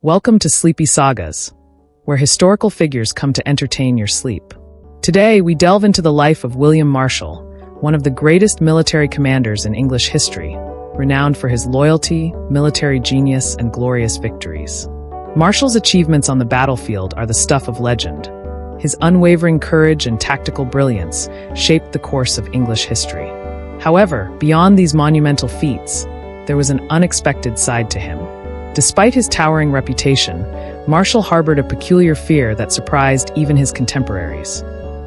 Welcome to Sleepy Sagas, where historical figures come to entertain your sleep. Today, we delve into the life of William Marshal, one of the greatest military commanders in English history, renowned for his loyalty, military genius, and glorious victories. Marshal's achievements on the battlefield are the stuff of legend. His unwavering courage and tactical brilliance shaped the course of English history. However, beyond these monumental feats, there was an unexpected side to him. Despite his towering reputation, Marshal harbored a peculiar fear that surprised even his contemporaries.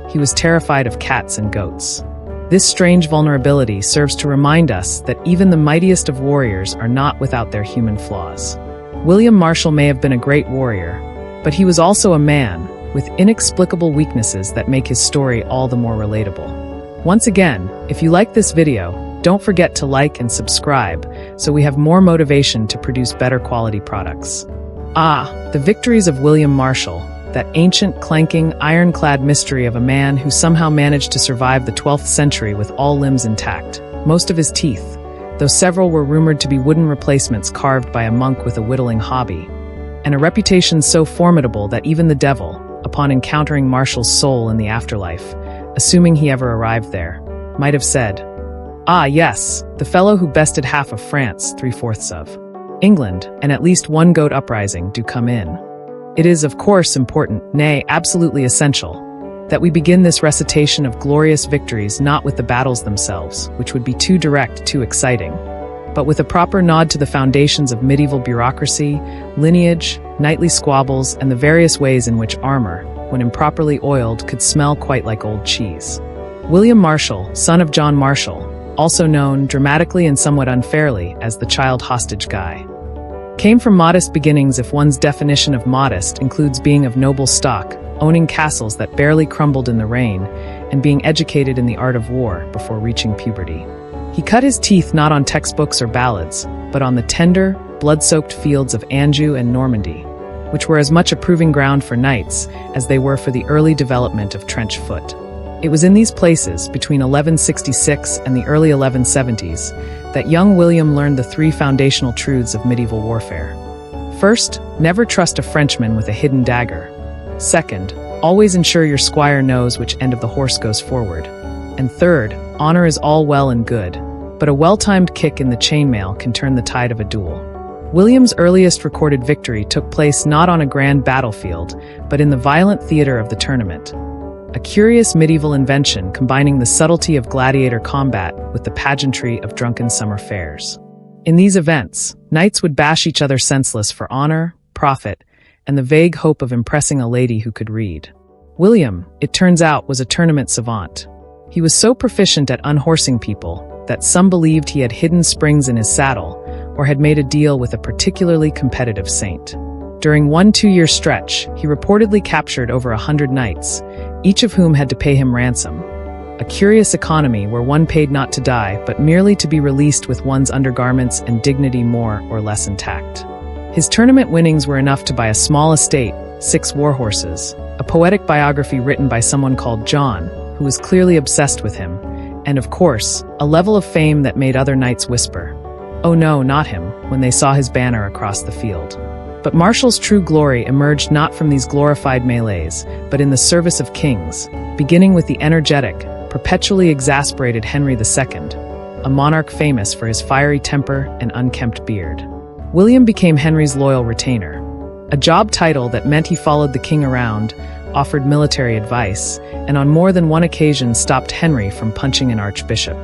He was terrified of cats and goats. This strange vulnerability serves to remind us that even the mightiest of warriors are not without their human flaws. William Marshal may have been a great warrior, but he was also a man with inexplicable weaknesses that make his story all the more relatable. Once again, if you like this video, don't forget to like and subscribe so we have more motivation to produce better quality products. The victories of William Marshal, that ancient, clanking, ironclad mystery of a man who somehow managed to survive the 12th century with all limbs intact, most of his teeth, though several were rumored to be wooden replacements carved by a monk with a whittling hobby, and a reputation so formidable that even the devil, upon encountering Marshal's soul in the afterlife, assuming he ever arrived there, might have said, yes, the fellow who bested half of France, 3/4 of England, and at least one goat uprising do come in. It is, of course, important, nay, absolutely essential, that we begin this recitation of glorious victories not with the battles themselves, which would be too direct, too exciting, but with a proper nod to the foundations of medieval bureaucracy, lineage, knightly squabbles, and the various ways in which armor, when improperly oiled, could smell quite like old cheese. William Marshal, son of John Marshal, also known, dramatically and somewhat unfairly, as the child hostage guy, came from modest beginnings if one's definition of modest includes being of noble stock, owning castles that barely crumbled in the rain, and being educated in the art of war before reaching puberty. He cut his teeth not on textbooks or ballads, but on the tender, blood-soaked fields of Anjou and Normandy, which were as much a proving ground for knights as they were for the early development of trench foot. It was in these places, between 1166 and the early 1170s, that young William learned the three foundational truths of medieval warfare. First, never trust a Frenchman with a hidden dagger. Second, always ensure your squire knows which end of the horse goes forward. And third, honor is all well and good, but a well-timed kick in the chainmail can turn the tide of a duel. William's earliest recorded victory took place not on a grand battlefield, but in the violent theater of the tournament, a curious medieval invention combining the subtlety of gladiator combat with the pageantry of drunken summer fairs. In these events, knights would bash each other senseless for honor, profit, and the vague hope of impressing a lady who could read. William, it turns out, was a tournament savant. He was so proficient at unhorsing people that some believed he had hidden springs in his saddle or had made a deal with a particularly competitive saint. During one 2-year stretch, he reportedly captured over 100 knights, each of whom had to pay him ransom. A curious economy where one paid not to die, but merely to be released with one's undergarments and dignity more or less intact. His tournament winnings were enough to buy a small estate, 6 war horses, a poetic biography written by someone called John, who was clearly obsessed with him, and of course, a level of fame that made other knights whisper, "Oh no, not him," when they saw his banner across the field. But Marshal's true glory emerged not from these glorified melees, but in the service of kings, beginning with the energetic, perpetually exasperated Henry II, a monarch famous for his fiery temper and unkempt beard. William became Henry's loyal retainer, a job title that meant he followed the king around, offered military advice, and on more than one occasion stopped Henry from punching an archbishop.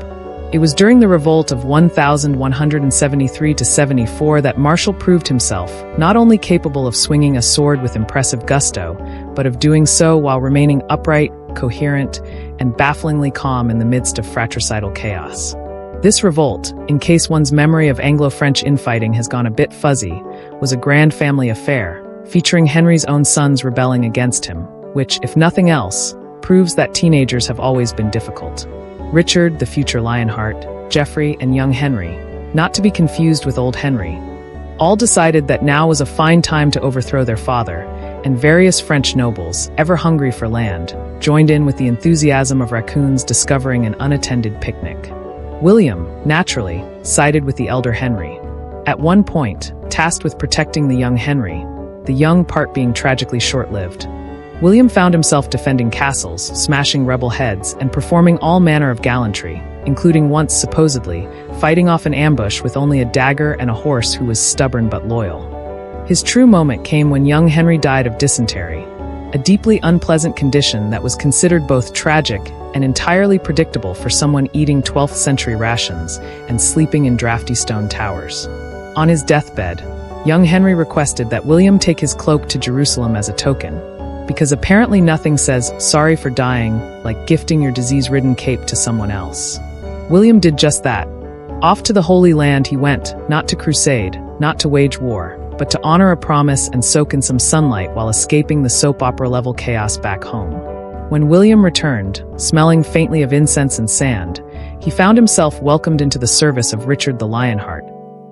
It was during the revolt of 1173–74 that Marshal proved himself not only capable of swinging a sword with impressive gusto, but of doing so while remaining upright, coherent, and bafflingly calm in the midst of fratricidal chaos. This revolt, in case one's memory of Anglo-French infighting has gone a bit fuzzy, was a grand family affair, featuring Henry's own sons rebelling against him, which, if nothing else, proves that teenagers have always been difficult. Richard, the future Lionheart, Geoffrey, and young Henry, not to be confused with old Henry, all decided that now was a fine time to overthrow their father, and various French nobles, ever hungry for land, joined in with the enthusiasm of raccoons discovering an unattended picnic. William, naturally, sided with the elder Henry. At one point, tasked with protecting the young Henry, the young part being tragically short-lived. William found himself defending castles, smashing rebel heads, and performing all manner of gallantry, including once, supposedly, fighting off an ambush with only a dagger and a horse who was stubborn but loyal. His true moment came when young Henry died of dysentery, a deeply unpleasant condition that was considered both tragic and entirely predictable for someone eating 12th century rations and sleeping in drafty stone towers. On his deathbed, young Henry requested that William take his cloak to Jerusalem as a token, because apparently nothing says sorry for dying like gifting your disease-ridden cape to someone else. William did just that. Off to the Holy Land he went, not to crusade, not to wage war, but to honor a promise and soak in some sunlight while escaping the soap opera-level chaos back home. When William returned, smelling faintly of incense and sand, he found himself welcomed into the service of Richard the Lionheart,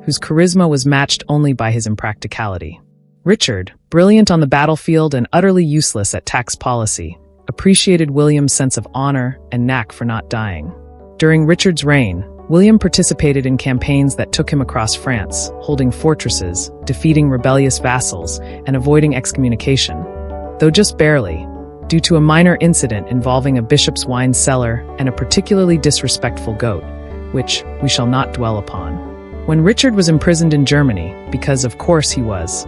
whose charisma was matched only by his impracticality. Richard, brilliant on the battlefield and utterly useless at tax policy, appreciated William's sense of honor and knack for not dying. During Richard's reign, William participated in campaigns that took him across France, holding fortresses, defeating rebellious vassals, and avoiding excommunication, though just barely, due to a minor incident involving a bishop's wine cellar and a particularly disrespectful goat, which we shall not dwell upon. When Richard was imprisoned in Germany, because of course he was,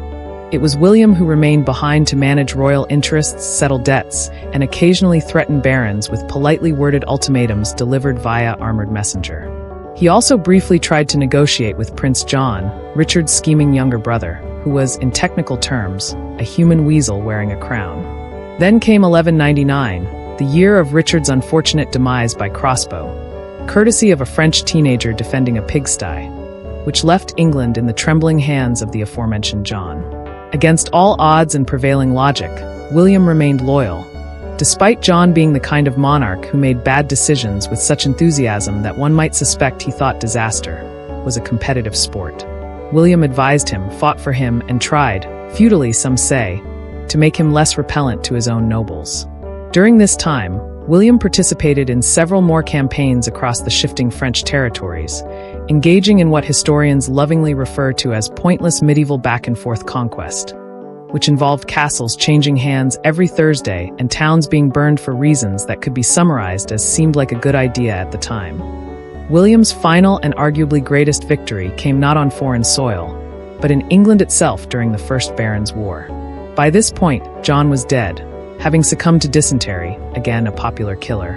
it was William who remained behind to manage royal interests, settle debts, and occasionally threaten barons with politely worded ultimatums delivered via armored messenger. He also briefly tried to negotiate with Prince John, Richard's scheming younger brother, who was, in technical terms, a human weasel wearing a crown. Then came 1199, the year of Richard's unfortunate demise by crossbow, courtesy of a French teenager defending a pigsty, which left England in the trembling hands of the aforementioned John. Against all odds and prevailing logic, William remained loyal, despite John being the kind of monarch who made bad decisions with such enthusiasm that one might suspect he thought disaster was a competitive sport. William advised him, fought for him, and tried, futilely some say, to make him less repellent to his own nobles. During this time, William participated in several more campaigns across the shifting French territories, engaging in what historians lovingly refer to as pointless medieval back-and-forth conquest, which involved castles changing hands every Thursday and towns being burned for reasons that could be summarized as seemed like a good idea at the time. William's final and arguably greatest victory came not on foreign soil, but in England itself during the First Barons' War. By this point, John was dead, having succumbed to dysentery, again a popular killer,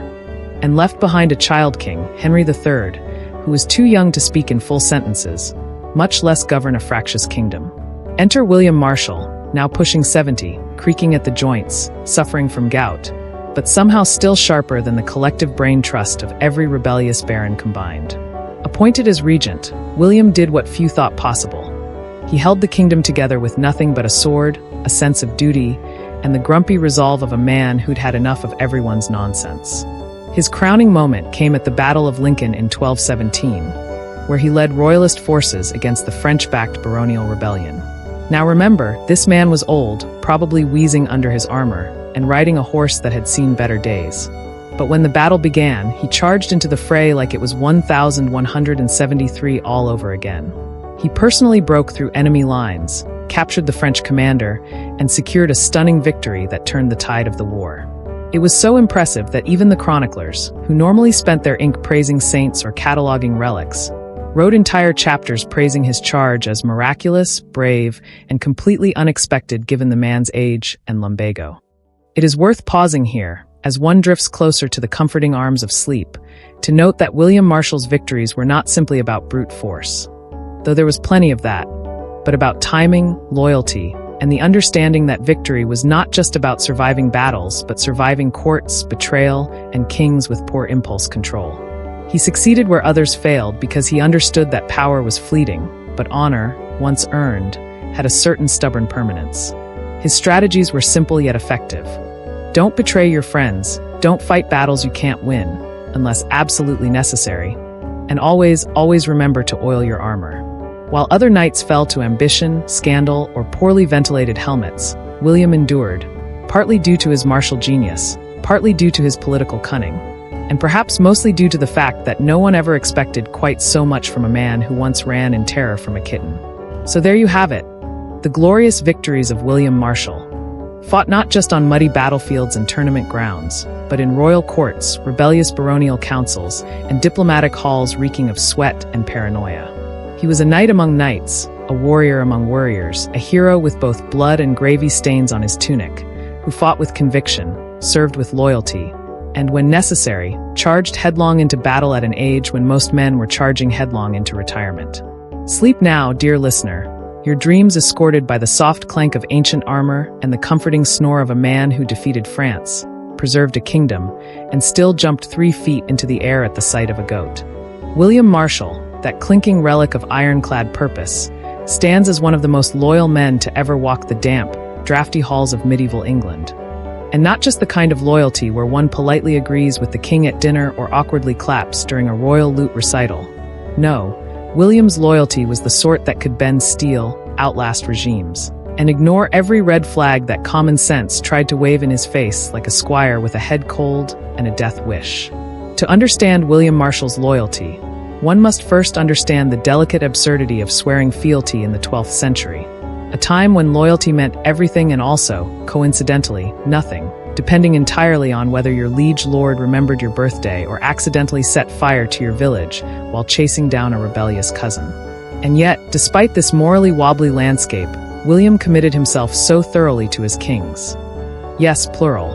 and left behind a child king, Henry III, who was too young to speak in full sentences, much less govern a fractious kingdom. Enter William Marshal, now pushing 70, creaking at the joints, suffering from gout, but somehow still sharper than the collective brain trust of every rebellious baron combined. Appointed as regent, William did what few thought possible. He held the kingdom together with nothing but a sword, a sense of duty, and the grumpy resolve of a man who'd had enough of everyone's nonsense. His crowning moment came at the Battle of Lincoln in 1217, where he led royalist forces against the French-backed baronial rebellion. Now remember, this man was old, probably wheezing under his armor, and riding a horse that had seen better days. But when the battle began, he charged into the fray like it was 1173 all over again. He personally broke through enemy lines, captured the French commander, and secured a stunning victory that turned the tide of the war. It was so impressive that even the chroniclers, who normally spent their ink praising saints or cataloging relics, wrote entire chapters praising his charge as miraculous, brave, and completely unexpected given the man's age and lumbago. It is worth pausing here, as one drifts closer to the comforting arms of sleep, to note that William Marshal's victories were not simply about brute force, though there was plenty of that, but about timing, loyalty, and the understanding that victory was not just about surviving battles, but surviving courts, betrayal, and kings with poor impulse control. He succeeded where others failed because he understood that power was fleeting, but honor, once earned, had a certain stubborn permanence. His strategies were simple yet effective. Don't betray your friends, don't fight battles you can't win, unless absolutely necessary, and always remember to oil your armor. While other knights fell to ambition, scandal, or poorly ventilated helmets, William endured, partly due to his martial genius, partly due to his political cunning, and perhaps mostly due to the fact that no one ever expected quite so much from a man who once ran in terror from a kitten. So there you have it, The glorious victories of William Marshal. Fought not just on muddy battlefields and tournament grounds, but in royal courts, rebellious baronial councils, and diplomatic halls reeking of sweat and paranoia. He was a knight among knights, a warrior among warriors, a hero with both blood and gravy stains on his tunic, who fought with conviction, served with loyalty, and when necessary, charged headlong into battle at an age when most men were charging headlong into retirement. Sleep now, dear listener, your dreams escorted by the soft clank of ancient armor and the comforting snore of a man who defeated France, preserved a kingdom, and still jumped 3 feet into the air at the sight of a goat. William Marshal, that clinking relic of ironclad purpose, stands as one of the most loyal men to ever walk the damp, drafty halls of medieval England. And not just the kind of loyalty where one politely agrees with the king at dinner or awkwardly claps during a royal lute recital. No, William's loyalty was the sort that could bend steel, outlast regimes, and ignore every red flag that common sense tried to wave in his face like a squire with a head cold and a death wish. To understand William Marshal's loyalty, one must first understand the delicate absurdity of swearing fealty in the 12th century, a time when loyalty meant everything and also, coincidentally, nothing, depending entirely on whether your liege lord remembered your birthday or accidentally set fire to your village while chasing down a rebellious cousin. And yet, despite this morally wobbly landscape, William committed himself so thoroughly to his kings, yes, plural,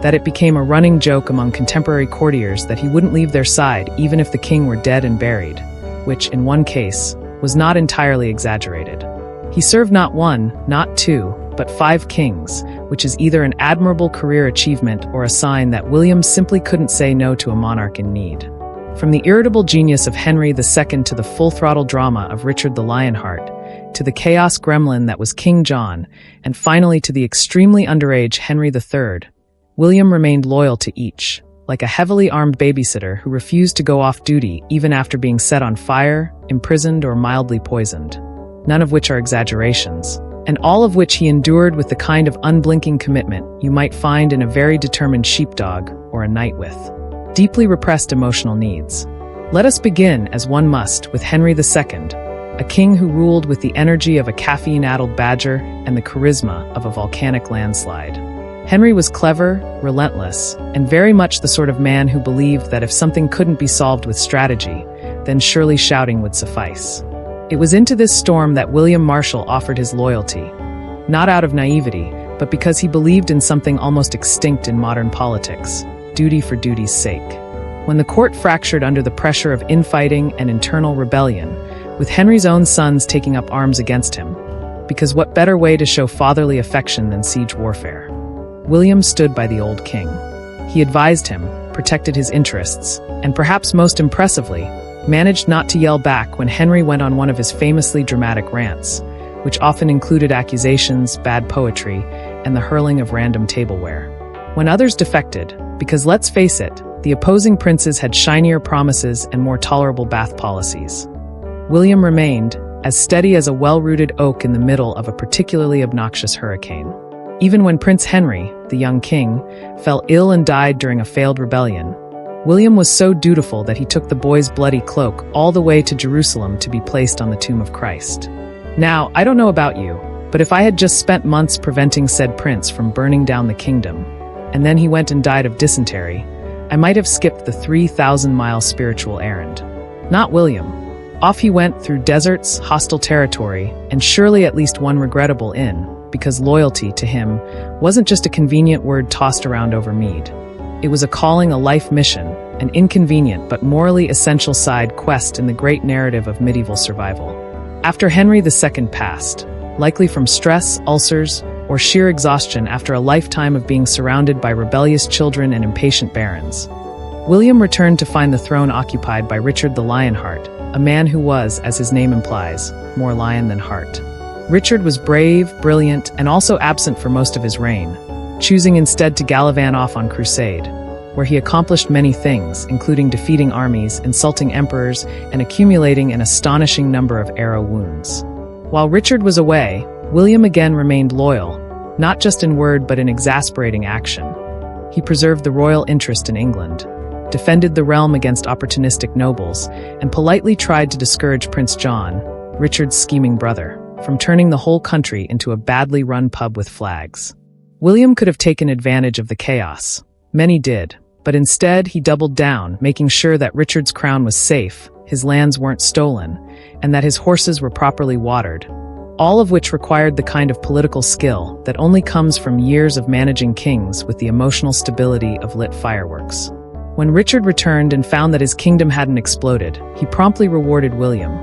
that it became a running joke among contemporary courtiers that he wouldn't leave their side even if the king were dead and buried, which, in one case, was not entirely exaggerated. He served not 1, not 2, but 5 kings, which is either an admirable career achievement or a sign that William simply couldn't say no to a monarch in need. From the irritable genius of Henry II to the full-throttle drama of Richard the Lionheart, to the chaos gremlin that was King John, and finally to the extremely underage Henry III, William remained loyal to each, like a heavily armed babysitter who refused to go off duty even after being set on fire, imprisoned, or mildly poisoned. None of which are exaggerations, and all of which he endured with the kind of unblinking commitment you might find in a very determined sheepdog or a knight with deeply repressed emotional needs. Let us begin, as one must, with Henry II, a king who ruled with the energy of a caffeine-addled badger and the charisma of a volcanic landslide. Henry was clever, relentless, and very much the sort of man who believed that if something couldn't be solved with strategy, then surely shouting would suffice. It was into this storm that William Marshal offered his loyalty, not out of naivety, but because he believed in something almost extinct in modern politics, duty for duty's sake. When the court fractured under the pressure of infighting and internal rebellion, with Henry's own sons taking up arms against him, because what better way to show fatherly affection than siege warfare? William stood by the old king. He advised him, protected his interests, and perhaps most impressively, managed not to yell back when Henry went on one of his famously dramatic rants, which often included accusations, bad poetry, and the hurling of random tableware. When others defected, because let's face it, the opposing princes had shinier promises and more tolerable bath policies, William remained as steady as a well-rooted oak in the middle of a particularly obnoxious hurricane. Even when Prince Henry, the young king, fell ill and died during a failed rebellion, William was so dutiful that he took the boy's bloody cloak all the way to Jerusalem to be placed on the tomb of Christ. Now, I don't know about you, but if I had just spent months preventing said prince from burning down the kingdom, and then he went and died of dysentery, I might have skipped the 3,000-mile spiritual errand. Not William. Off he went through deserts, hostile territory, and surely at least one regrettable inn, because loyalty to him wasn't just a convenient word tossed around over mead. It was a calling, a life mission, an inconvenient but morally essential side quest in the great narrative of medieval survival. After Henry II passed, likely from stress, ulcers, or sheer exhaustion after a lifetime of being surrounded by rebellious children and impatient barons, William returned to find the throne occupied by Richard the Lionheart, a man who was, as his name implies, more lion than heart. Richard was brave, brilliant, and also absent for most of his reign, choosing instead to gallivant off on crusade, where he accomplished many things, including defeating armies, insulting emperors, and accumulating an astonishing number of arrow wounds. While Richard was away, William again remained loyal, not just in word but in exasperating action. He preserved the royal interest in England, defended the realm against opportunistic nobles, and politely tried to discourage Prince John, Richard's scheming brother, from turning the whole country into a badly run pub with flags. William could have taken advantage of the chaos. Many did, but instead he doubled down, making sure that Richard's crown was safe, his lands weren't stolen, and that his horses were properly watered. All of which required the kind of political skill that only comes from years of managing kings with the emotional stability of lit fireworks. When Richard returned and found that his kingdom hadn't exploded, he promptly rewarded William.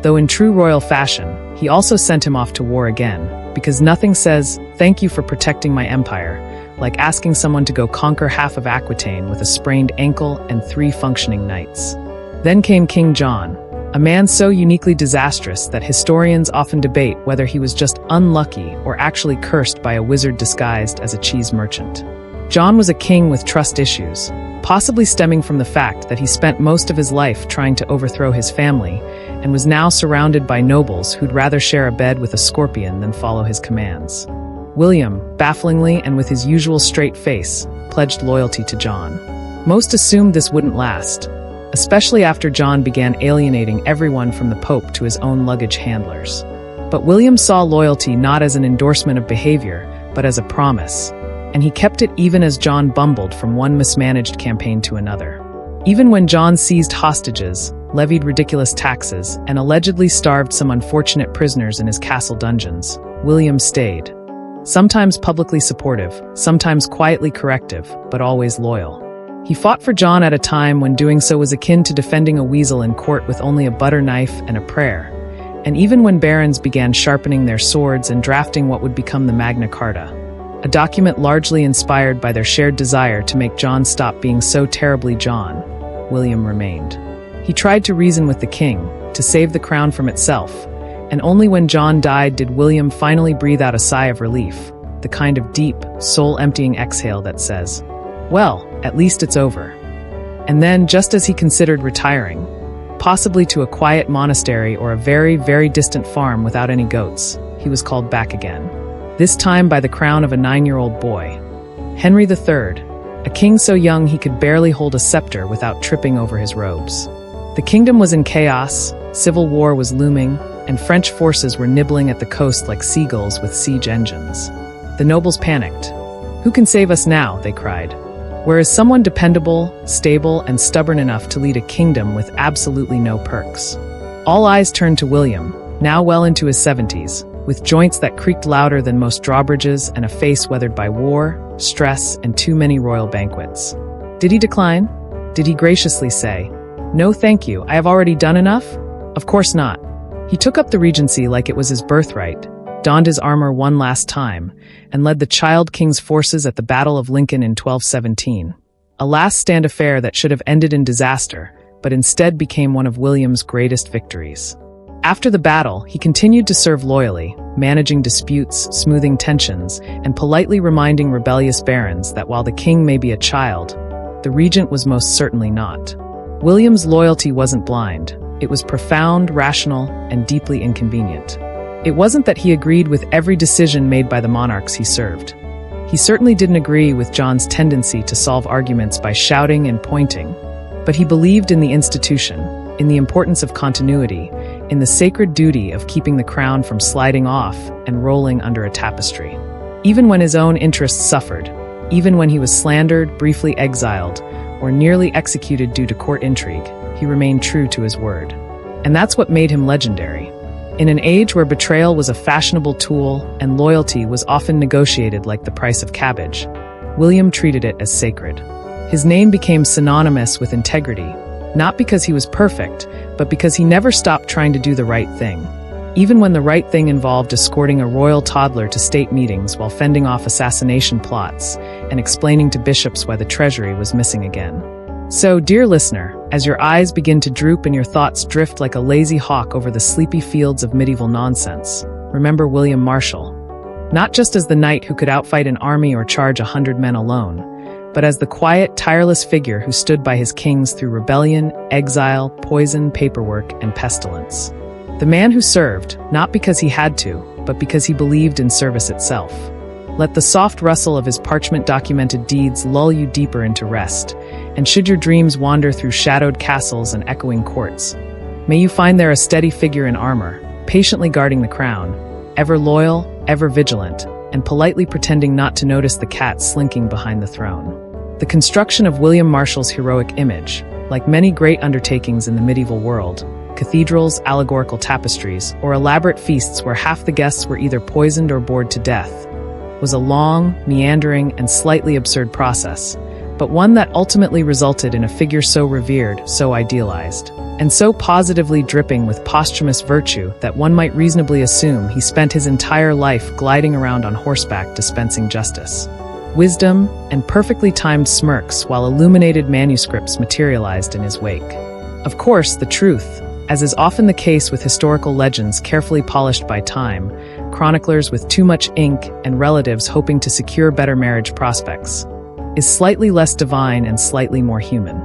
Though in true royal fashion, he also sent him off to war again, because nothing says, "Thank you for protecting my empire," like asking someone to go conquer half of Aquitaine with a sprained ankle and 3 functioning knights. Then came King John, a man so uniquely disastrous that historians often debate whether he was just unlucky or actually cursed by a wizard disguised as a cheese merchant. John was a king with trust issues, possibly stemming from the fact that he spent most of his life trying to overthrow his family and was now surrounded by nobles who'd rather share a bed with a scorpion than follow his commands. William, bafflingly and with his usual straight face, pledged loyalty to John. Most assumed this wouldn't last, especially after John began alienating everyone from the Pope to his own luggage handlers. But William saw loyalty not as an endorsement of behavior, but as a promise, and he kept it even as John bumbled from one mismanaged campaign to another. Even when John seized hostages, levied ridiculous taxes, and allegedly starved some unfortunate prisoners in his castle dungeons, William stayed. Sometimes publicly supportive, sometimes quietly corrective, but always loyal. He fought for John at a time when doing so was akin to defending a weasel in court with only a butter knife and a prayer. And even when barons began sharpening their swords and drafting what would become the Magna Carta, a document largely inspired by their shared desire to make John stop being so terribly John, William remained. He tried to reason with the king, to save the crown from itself, and only when John died did William finally breathe out a sigh of relief, the kind of deep, soul-emptying exhale that says, "Well, at least it's over." And then, just as he considered retiring, possibly to a quiet monastery or a very, very distant farm without any goats, he was called back again. This time by the crown of a 9-year-old boy. Henry III, a king so young he could barely hold a scepter without tripping over his robes. The kingdom was in chaos, civil war was looming, and French forces were nibbling at the coast like seagulls with siege engines. The nobles panicked. "Who can save us now?" they cried. Where is someone dependable, stable, and stubborn enough to lead a kingdom with absolutely no perks? All eyes turned to William, now well into his 70s, with joints that creaked louder than most drawbridges and a face weathered by war, stress, and too many royal banquets. Did he decline? Did he graciously say, "No thank you, I have already done enough"? Of course not. He took up the regency like it was his birthright, donned his armor one last time, and led the child king's forces at the Battle of Lincoln in 1217. A last-stand affair that should have ended in disaster, but instead became one of William's greatest victories. After the battle, he continued to serve loyally, managing disputes, smoothing tensions, and politely reminding rebellious barons that while the king may be a child, the regent was most certainly not. William's loyalty wasn't blind. It was profound, rational, and deeply inconvenient. It wasn't that he agreed with every decision made by the monarchs he served. He certainly didn't agree with John's tendency to solve arguments by shouting and pointing, but he believed in the institution, in the importance of continuity, in the sacred duty of keeping the crown from sliding off and rolling under a tapestry. Even when his own interests suffered, even when he was slandered, briefly exiled, or nearly executed due to court intrigue, he remained true to his word. And that's what made him legendary. In an age where betrayal was a fashionable tool and loyalty was often negotiated like the price of cabbage, William treated it as sacred. His name became synonymous with integrity, not because he was perfect, but because he never stopped trying to do the right thing, even when the right thing involved escorting a royal toddler to state meetings while fending off assassination plots and explaining to bishops why the treasury was missing again. So, dear listener, as your eyes begin to droop and your thoughts drift like a lazy hawk over the sleepy fields of medieval nonsense, remember William Marshal. Not just as the knight who could outfight an army or charge 100 men alone, but as the quiet, tireless figure who stood by his kings through rebellion, exile, poison, paperwork, and pestilence. The man who served, not because he had to, but because he believed in service itself. Let the soft rustle of his parchment-documented deeds lull you deeper into rest, and should your dreams wander through shadowed castles and echoing courts, may you find there a steady figure in armor, patiently guarding the crown, ever loyal, ever vigilant, and politely pretending not to notice the cat slinking behind the throne. The construction of William Marshal's heroic image, like many great undertakings in the medieval world, cathedrals, allegorical tapestries, or elaborate feasts where half the guests were either poisoned or bored to death, was a long, meandering, and slightly absurd process, but one that ultimately resulted in a figure so revered, so idealized, and so positively dripping with posthumous virtue that one might reasonably assume he spent his entire life gliding around on horseback dispensing justice, wisdom, and perfectly timed smirks while illuminated manuscripts materialized in his wake. Of course, the truth, as is often the case with historical legends carefully polished by time, chroniclers with too much ink, and relatives hoping to secure better marriage prospects, is slightly less divine and slightly more human.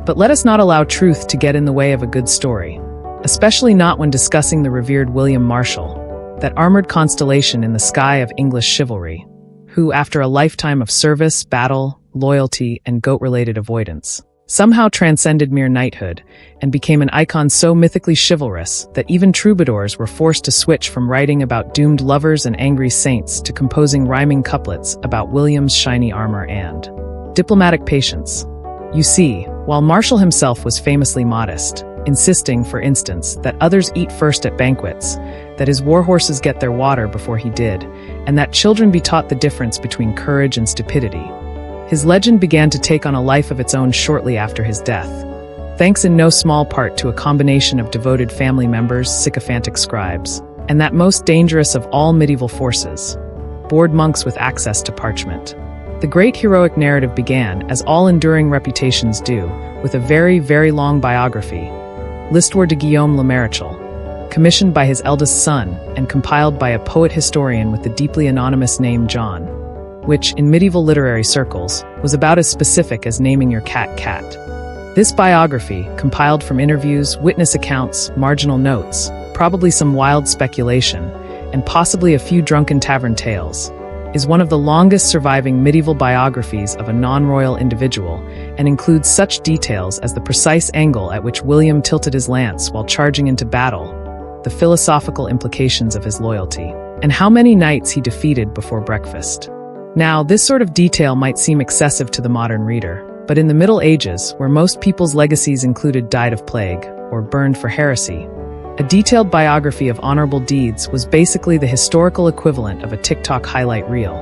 But let us not allow truth to get in the way of a good story, especially not when discussing the revered William Marshal, that armored constellation in the sky of English chivalry, who, after a lifetime of service, battle, loyalty, and goat-related avoidance, somehow transcended mere knighthood and became an icon so mythically chivalrous that even troubadours were forced to switch from writing about doomed lovers and angry saints to composing rhyming couplets about William's shiny armor and diplomatic patience. You see, while Marshal himself was famously modest, insisting, for instance, that others eat first at banquets, that his war horses get their water before he did, and that children be taught the difference between courage and stupidity, his legend began to take on a life of its own shortly after his death, thanks in no small part to a combination of devoted family members, sycophantic scribes, and that most dangerous of all medieval forces, bored monks with access to parchment. The great heroic narrative began, as all enduring reputations do, with a very, very long biography, L'Histoire de Guillaume le Marechal, commissioned by his eldest son and compiled by a poet-historian with the deeply anonymous name John, which, in medieval literary circles, was about as specific as naming your cat Cat. This biography, compiled from interviews, witness accounts, marginal notes, probably some wild speculation, and possibly a few drunken tavern tales, is one of the longest surviving medieval biographies of a non-royal individual and includes such details as the precise angle at which William tilted his lance while charging into battle, the philosophical implications of his loyalty, and how many knights he defeated before breakfast. Now, this sort of detail might seem excessive to the modern reader, but in the Middle Ages, where most people's legacies included died of plague or burned for heresy, a detailed biography of honorable deeds was basically the historical equivalent of a TikTok highlight reel,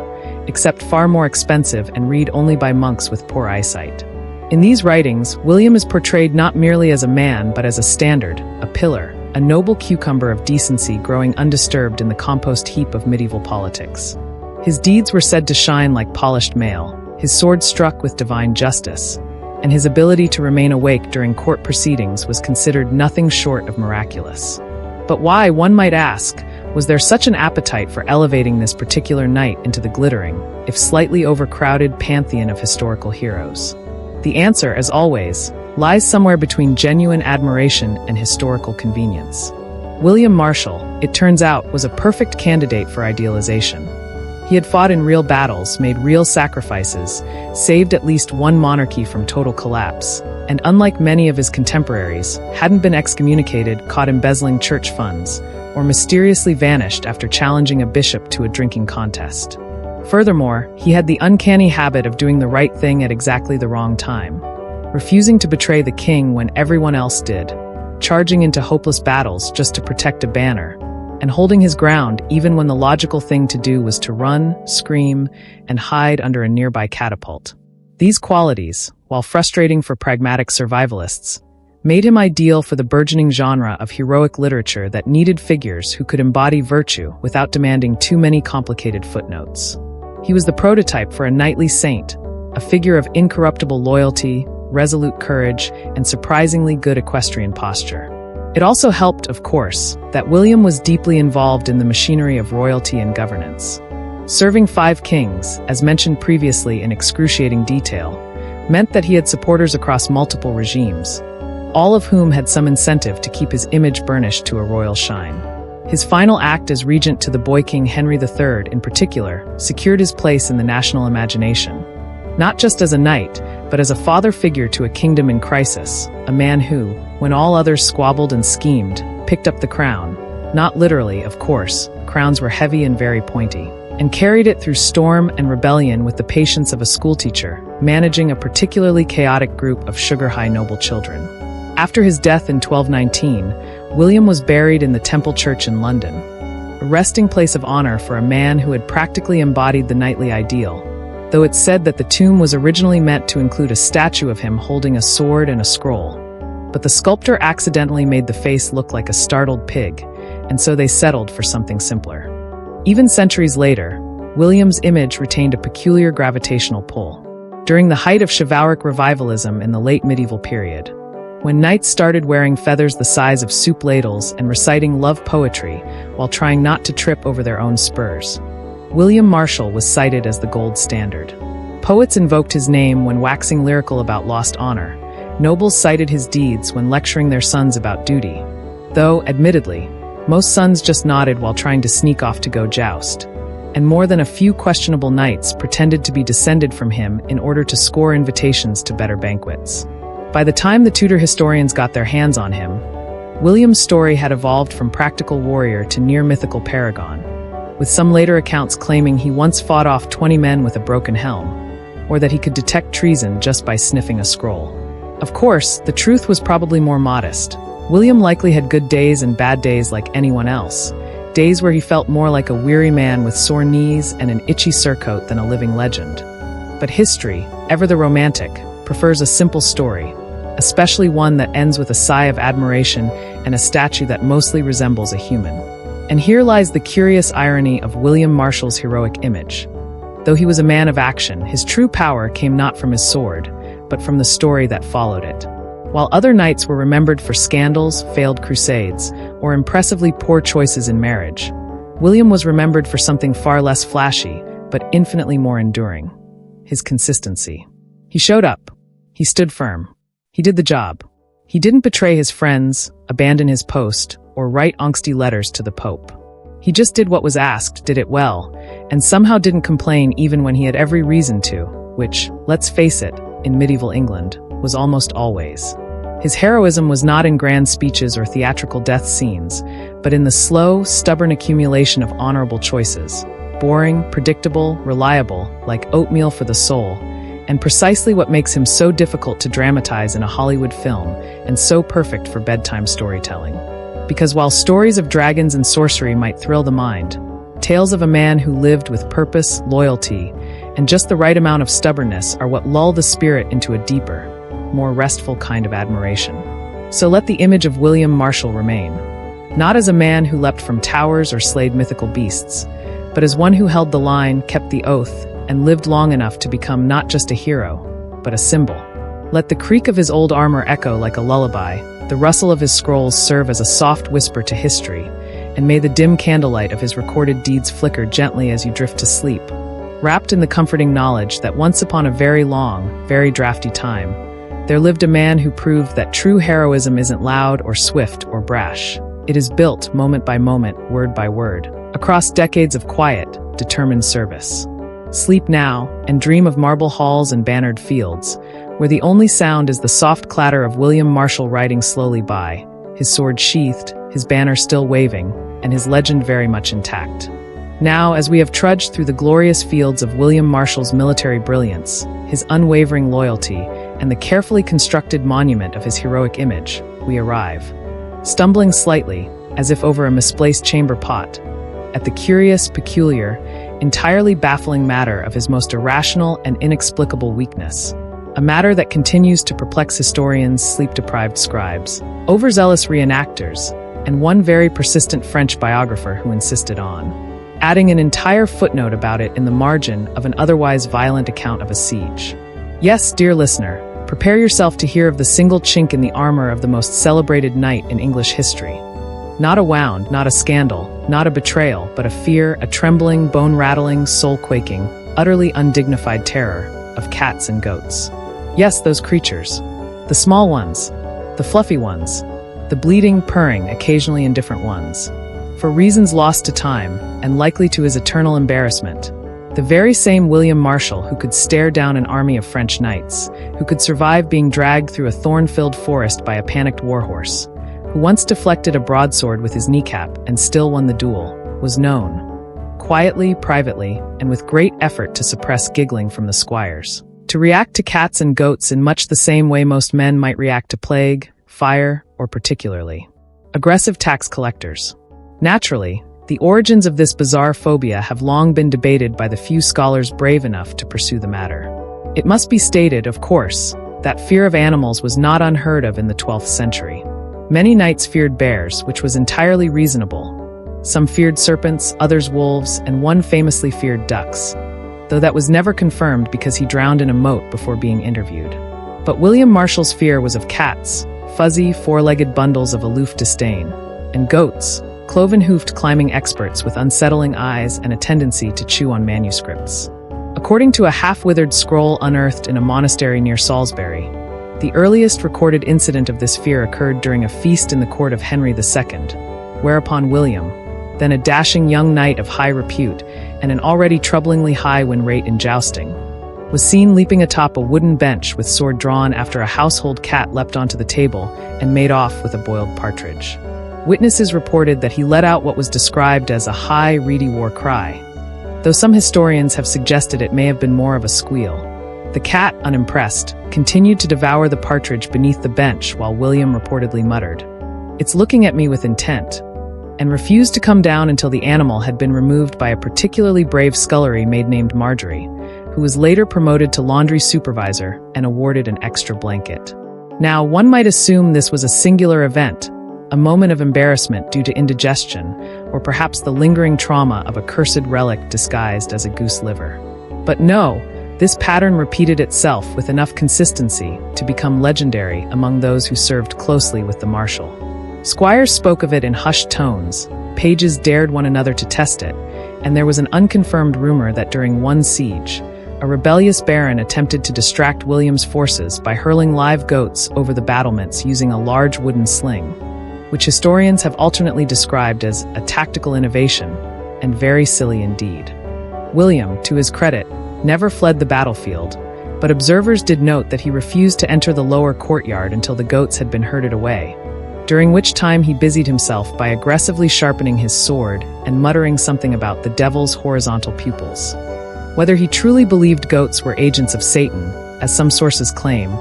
except far more expensive and read only by monks with poor eyesight. In these writings, William is portrayed not merely as a man but as a standard, a pillar, a noble cucumber of decency growing undisturbed in the compost heap of medieval politics. His deeds were said to shine like polished mail, his sword struck with divine justice, and his ability to remain awake during court proceedings was considered nothing short of miraculous. But why, one might ask, was there such an appetite for elevating this particular knight into the glittering, if slightly overcrowded pantheon of historical heroes? The answer, as always, lies somewhere between genuine admiration and historical convenience. William Marshal, it turns out, was a perfect candidate for idealization. He had fought in real battles, made real sacrifices, saved at least one monarchy from total collapse, and unlike many of his contemporaries, hadn't been excommunicated, caught embezzling church funds, or mysteriously vanished after challenging a bishop to a drinking contest. Furthermore, he had the uncanny habit of doing the right thing at exactly the wrong time, refusing to betray the king when everyone else did, charging into hopeless battles just to protect a banner, and holding his ground even when the logical thing to do was to run, scream, and hide under a nearby catapult. These qualities, while frustrating for pragmatic survivalists, made him ideal for the burgeoning genre of heroic literature that needed figures who could embody virtue without demanding too many complicated footnotes. He was the prototype for a knightly saint, a figure of incorruptible loyalty, resolute courage, and surprisingly good equestrian posture. It also helped, of course, that William was deeply involved in the machinery of royalty and governance. Serving 5 kings, as mentioned previously in excruciating detail, meant that he had supporters across multiple regimes, all of whom had some incentive to keep his image burnished to a royal shine. His final act as regent to the boy king Henry III, in particular, secured his place in the national imagination, not just as a knight, but as a father figure to a kingdom in crisis, a man who, when all others squabbled and schemed, picked up the crown, Not literally, of course. Crowns were heavy and very pointy, and carried it through storm and rebellion with the patience of a schoolteacher, managing a particularly chaotic group of sugar-high noble children. After his death in 1219, William was buried in the Temple Church in London, a resting place of honor for a man who had practically embodied the knightly ideal, though it's said that the tomb was originally meant to include a statue of him holding a sword and a scroll. But the sculptor accidentally made the face look like a startled pig, and so they settled for something simpler. Even centuries later, William's image retained a peculiar gravitational pull. During the height of chivalric revivalism in the late medieval period, when knights started wearing feathers the size of soup ladles and reciting love poetry while trying not to trip over their own spurs, William Marshal was cited as the gold standard. Poets invoked his name when waxing lyrical about lost honor. Nobles cited his deeds when lecturing their sons about duty, though, admittedly, most sons just nodded while trying to sneak off to go joust. And more than a few questionable knights pretended to be descended from him in order to score invitations to better banquets. By the time the Tudor historians got their hands on him, William's story had evolved from practical warrior to near-mythical paragon, with some later accounts claiming he once fought off 20 men with a broken helm, or that he could detect treason just by sniffing a scroll. Of course, the truth was probably more modest. William likely had good days and bad days like anyone else, days where he felt more like a weary man with sore knees and an itchy surcoat than a living legend. But history, ever the romantic, prefers a simple story, especially one that ends with a sigh of admiration and a statue that mostly resembles a human. And here lies the curious irony of William Marshal's heroic image. Though he was a man of action, his true power came not from his sword, but from the story that followed it. While other knights were remembered for scandals, failed crusades, or impressively poor choices in marriage, William was remembered for something far less flashy, but infinitely more enduring: his consistency. He showed up. He stood firm. He did the job. He didn't betray his friends, abandon his post, or write angsty letters to the Pope. He just did what was asked, did it well, and somehow didn't complain even when he had every reason to, which, let's face it, in medieval England, was almost always. His heroism was not in grand speeches or theatrical death scenes, but in the slow, stubborn accumulation of honorable choices, boring, predictable, reliable, like oatmeal for the soul, and precisely what makes him so difficult to dramatize in a Hollywood film and so perfect for bedtime storytelling. Because while stories of dragons and sorcery might thrill the mind, tales of a man who lived with purpose, loyalty, and just the right amount of stubbornness are what lull the spirit into a deeper, more restful kind of admiration. So let the image of William Marshal remain, not as a man who leapt from towers or slayed mythical beasts, but as one who held the line, kept the oath, and lived long enough to become not just a hero, but a symbol. Let the creak of his old armor echo like a lullaby, the rustle of his scrolls serve as a soft whisper to history, and may the dim candlelight of his recorded deeds flicker gently as you drift to sleep, wrapped in the comforting knowledge that once upon a very long, very drafty time, there lived a man who proved that true heroism isn't loud or swift or brash. It is built moment by moment, word by word, across decades of quiet, determined service. Sleep now, and dream of marble halls and bannered fields, where the only sound is the soft clatter of William Marshal riding slowly by, his sword sheathed, his banner still waving, and his legend very much intact. Now, as we have trudged through the glorious fields of William Marshal's military brilliance, his unwavering loyalty, and the carefully constructed monument of his heroic image, we arrive, stumbling slightly, as if over a misplaced chamber pot, at the curious, peculiar, entirely baffling matter of his most irrational and inexplicable weakness, a matter that continues to perplex historians, sleep-deprived scribes, overzealous reenactors, and one very persistent French biographer who insisted on adding an entire footnote about it in the margin of an otherwise violent account of a siege. Yes, dear listener, prepare yourself to hear of the single chink in the armor of the most celebrated knight in English history. Not a wound, not a scandal, not a betrayal, but a fear, a trembling, bone-rattling, soul-quaking, utterly undignified terror of cats and goats. Yes, those creatures. The small ones, the fluffy ones, the bleating, purring, occasionally indifferent ones. For reasons lost to time, and likely to his eternal embarrassment, the very same William Marshal who could stare down an army of French knights, who could survive being dragged through a thorn-filled forest by a panicked warhorse, who once deflected a broadsword with his kneecap and still won the duel, was known, quietly, privately, and with great effort to suppress giggling from the squires, to react to cats and goats in much the same way most men might react to plague, fire, or particularly aggressive tax collectors. Naturally, the origins of this bizarre phobia have long been debated by the few scholars brave enough to pursue the matter. It must be stated, of course, that fear of animals was not unheard of in the 12th century. Many knights feared bears, which was entirely reasonable. Some feared serpents, others wolves, and one famously feared ducks, though that was never confirmed because he drowned in a moat before being interviewed. But William Marshal's fear was of cats, fuzzy, four-legged bundles of aloof disdain, and goats, cloven-hoofed climbing experts with unsettling eyes and a tendency to chew on manuscripts. According to a half-withered scroll unearthed in a monastery near Salisbury, the earliest recorded incident of this fear occurred during a feast in the court of Henry II, whereupon William, then a dashing young knight of high repute and an already troublingly high win rate in jousting, was seen leaping atop a wooden bench with sword drawn after a household cat leapt onto the table and made off with a boiled partridge. Witnesses reported that he let out what was described as a high, reedy war cry, though some historians have suggested it may have been more of a squeal. The cat, unimpressed, continued to devour the partridge beneath the bench while William reportedly muttered, "It's looking at me with intent," and refused to come down until the animal had been removed by a particularly brave scullery maid named Marjorie, who was later promoted to laundry supervisor and awarded an extra blanket. Now, one might assume this was a singular event, a moment of embarrassment due to indigestion, or perhaps the lingering trauma of a cursed relic disguised as a goose liver. But no, this pattern repeated itself with enough consistency to become legendary among those who served closely with the Marshal. Squires spoke of it in hushed tones, pages dared one another to test it, and there was an unconfirmed rumor that during one siege, a rebellious baron attempted to distract William's forces by hurling live goats over the battlements using a large wooden sling, which historians have alternately described as a tactical innovation and very silly indeed. William, to his credit, never fled the battlefield, but observers did note that he refused to enter the lower courtyard until the goats had been herded away, during which time he busied himself by aggressively sharpening his sword and muttering something about the devil's horizontal pupils. Whether he truly believed goats were agents of Satan, as some sources claim,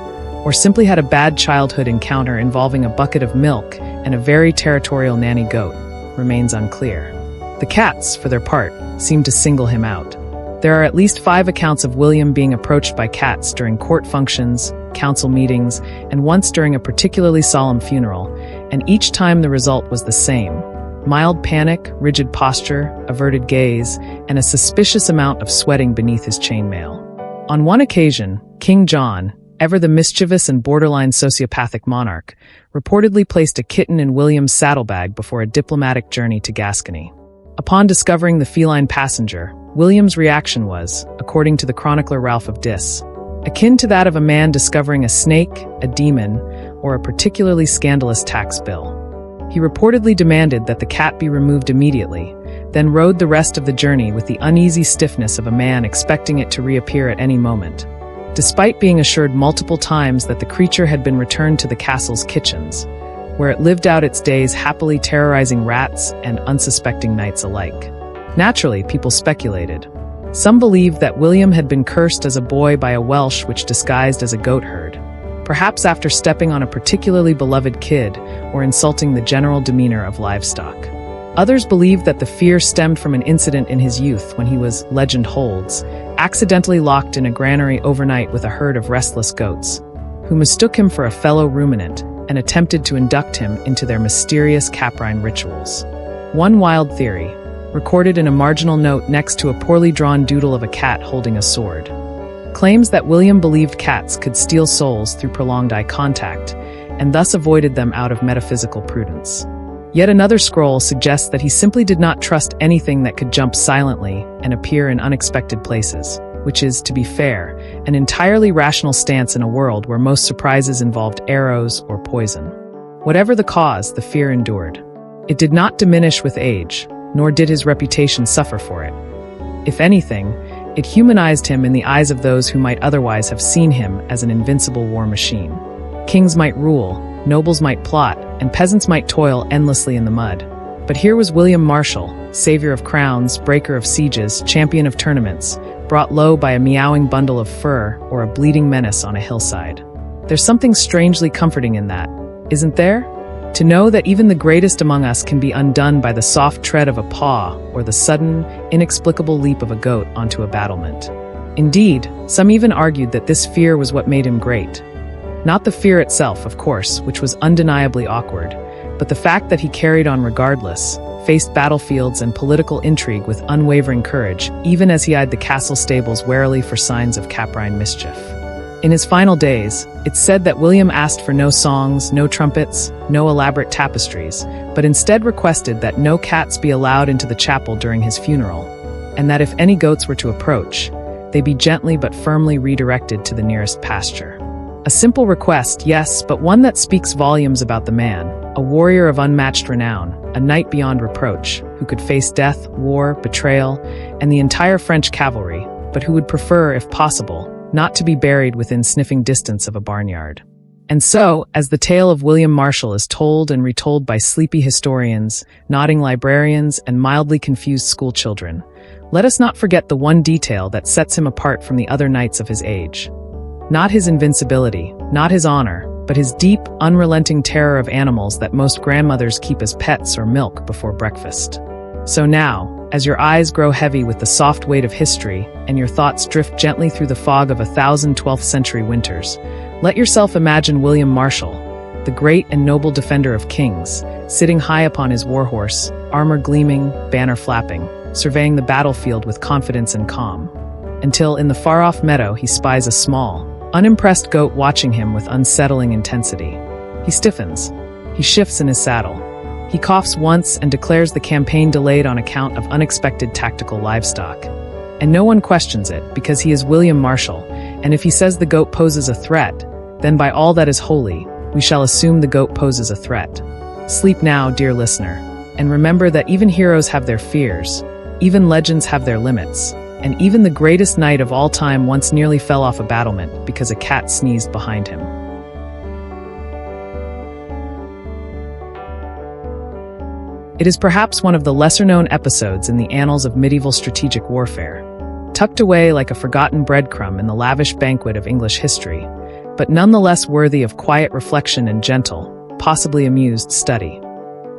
or simply had a bad childhood encounter involving a bucket of milk and a very territorial nanny goat, remains unclear. The cats, for their part, seem to single him out. There are at least 5 accounts of William being approached by cats during court functions, council meetings, and once during a particularly solemn funeral, and each time the result was the same: mild panic, rigid posture, averted gaze, and a suspicious amount of sweating beneath his chainmail. On one occasion, King John, ever the mischievous and borderline sociopathic monarch, reportedly placed a kitten in William's saddlebag before a diplomatic journey to Gascony. Upon discovering the feline passenger, William's reaction was, according to the chronicler Ralph of Dis, akin to that of a man discovering a snake, a demon, or a particularly scandalous tax bill. He reportedly demanded that the cat be removed immediately, then rode the rest of the journey with the uneasy stiffness of a man expecting it to reappear at any moment, despite being assured multiple times that the creature had been returned to the castle's kitchens, where it lived out its days happily terrorizing rats and unsuspecting knights alike. Naturally, people speculated. Some believed that William had been cursed as a boy by a Welsh which disguised as a goat herd, perhaps after stepping on a particularly beloved kid or insulting the general demeanor of livestock. Others believed that the fear stemmed from an incident in his youth when he was, legend holds, accidentally locked in a granary overnight with a herd of restless goats, who mistook him for a fellow ruminant and attempted to induct him into their mysterious caprine rituals. One wild theory, recorded in a marginal note next to a poorly drawn doodle of a cat holding a sword, claims that William believed cats could steal souls through prolonged eye contact, and thus avoided them out of metaphysical prudence. Yet another scroll suggests that he simply did not trust anything that could jump silently and appear in unexpected places, which is, to be fair, an entirely rational stance in a world where most surprises involved arrows or poison. Whatever the cause, the fear endured. It did not diminish with age, nor did his reputation suffer for it. If anything, it humanized him in the eyes of those who might otherwise have seen him as an invincible war machine. Kings might rule, nobles might plot, and peasants might toil endlessly in the mud. But here was William Marshal, savior of crowns, breaker of sieges, champion of tournaments, brought low by a meowing bundle of fur or a bleeding menace on a hillside. There's something strangely comforting in that, isn't there? To know that even the greatest among us can be undone by the soft tread of a paw or the sudden, inexplicable leap of a goat onto a battlement. Indeed, some even argued that this fear was what made him great. Not the fear itself, of course, which was undeniably awkward, but the fact that he carried on regardless, faced battlefields and political intrigue with unwavering courage, even as he eyed the castle stables warily for signs of Caprine mischief. In his final days, it's said that William asked for no songs, no trumpets, no elaborate tapestries, but instead requested that no cats be allowed into the chapel during his funeral, and that if any goats were to approach, they be gently but firmly redirected to the nearest pasture. A simple request, yes, but one that speaks volumes about the man, a warrior of unmatched renown, a knight beyond reproach, who could face death, war, betrayal, and the entire French cavalry, but who would prefer, if possible, not to be buried within sniffing distance of a barnyard. And so, as the tale of William Marshal is told and retold by sleepy historians, nodding librarians, and mildly confused schoolchildren, let us not forget the one detail that sets him apart from the other knights of his age. Not his invincibility, not his honor, but his deep, unrelenting terror of animals that most grandmothers keep as pets or milk before breakfast. So now, as your eyes grow heavy with the soft weight of history and your thoughts drift gently through the fog of 1,000 12th century winters, let yourself imagine William Marshal, the great and noble defender of kings, sitting high upon his warhorse, armor gleaming, banner flapping, surveying the battlefield with confidence and calm, until in the far-off meadow he spies a small, unimpressed goat watching him with unsettling intensity. He stiffens. He shifts in his saddle. He coughs once and declares the campaign delayed on account of unexpected tactical livestock. And no one questions it, because he is William Marshal, and if he says the goat poses a threat, then by all that is holy, we shall assume the goat poses a threat. Sleep now, dear listener, and remember that even heroes have their fears, even legends have their limits, and even the greatest knight of all time once nearly fell off a battlement because a cat sneezed behind him. It is perhaps one of the lesser-known episodes in the annals of medieval strategic warfare, tucked away like a forgotten breadcrumb in the lavish banquet of English history, but nonetheless worthy of quiet reflection and gentle, possibly amused study.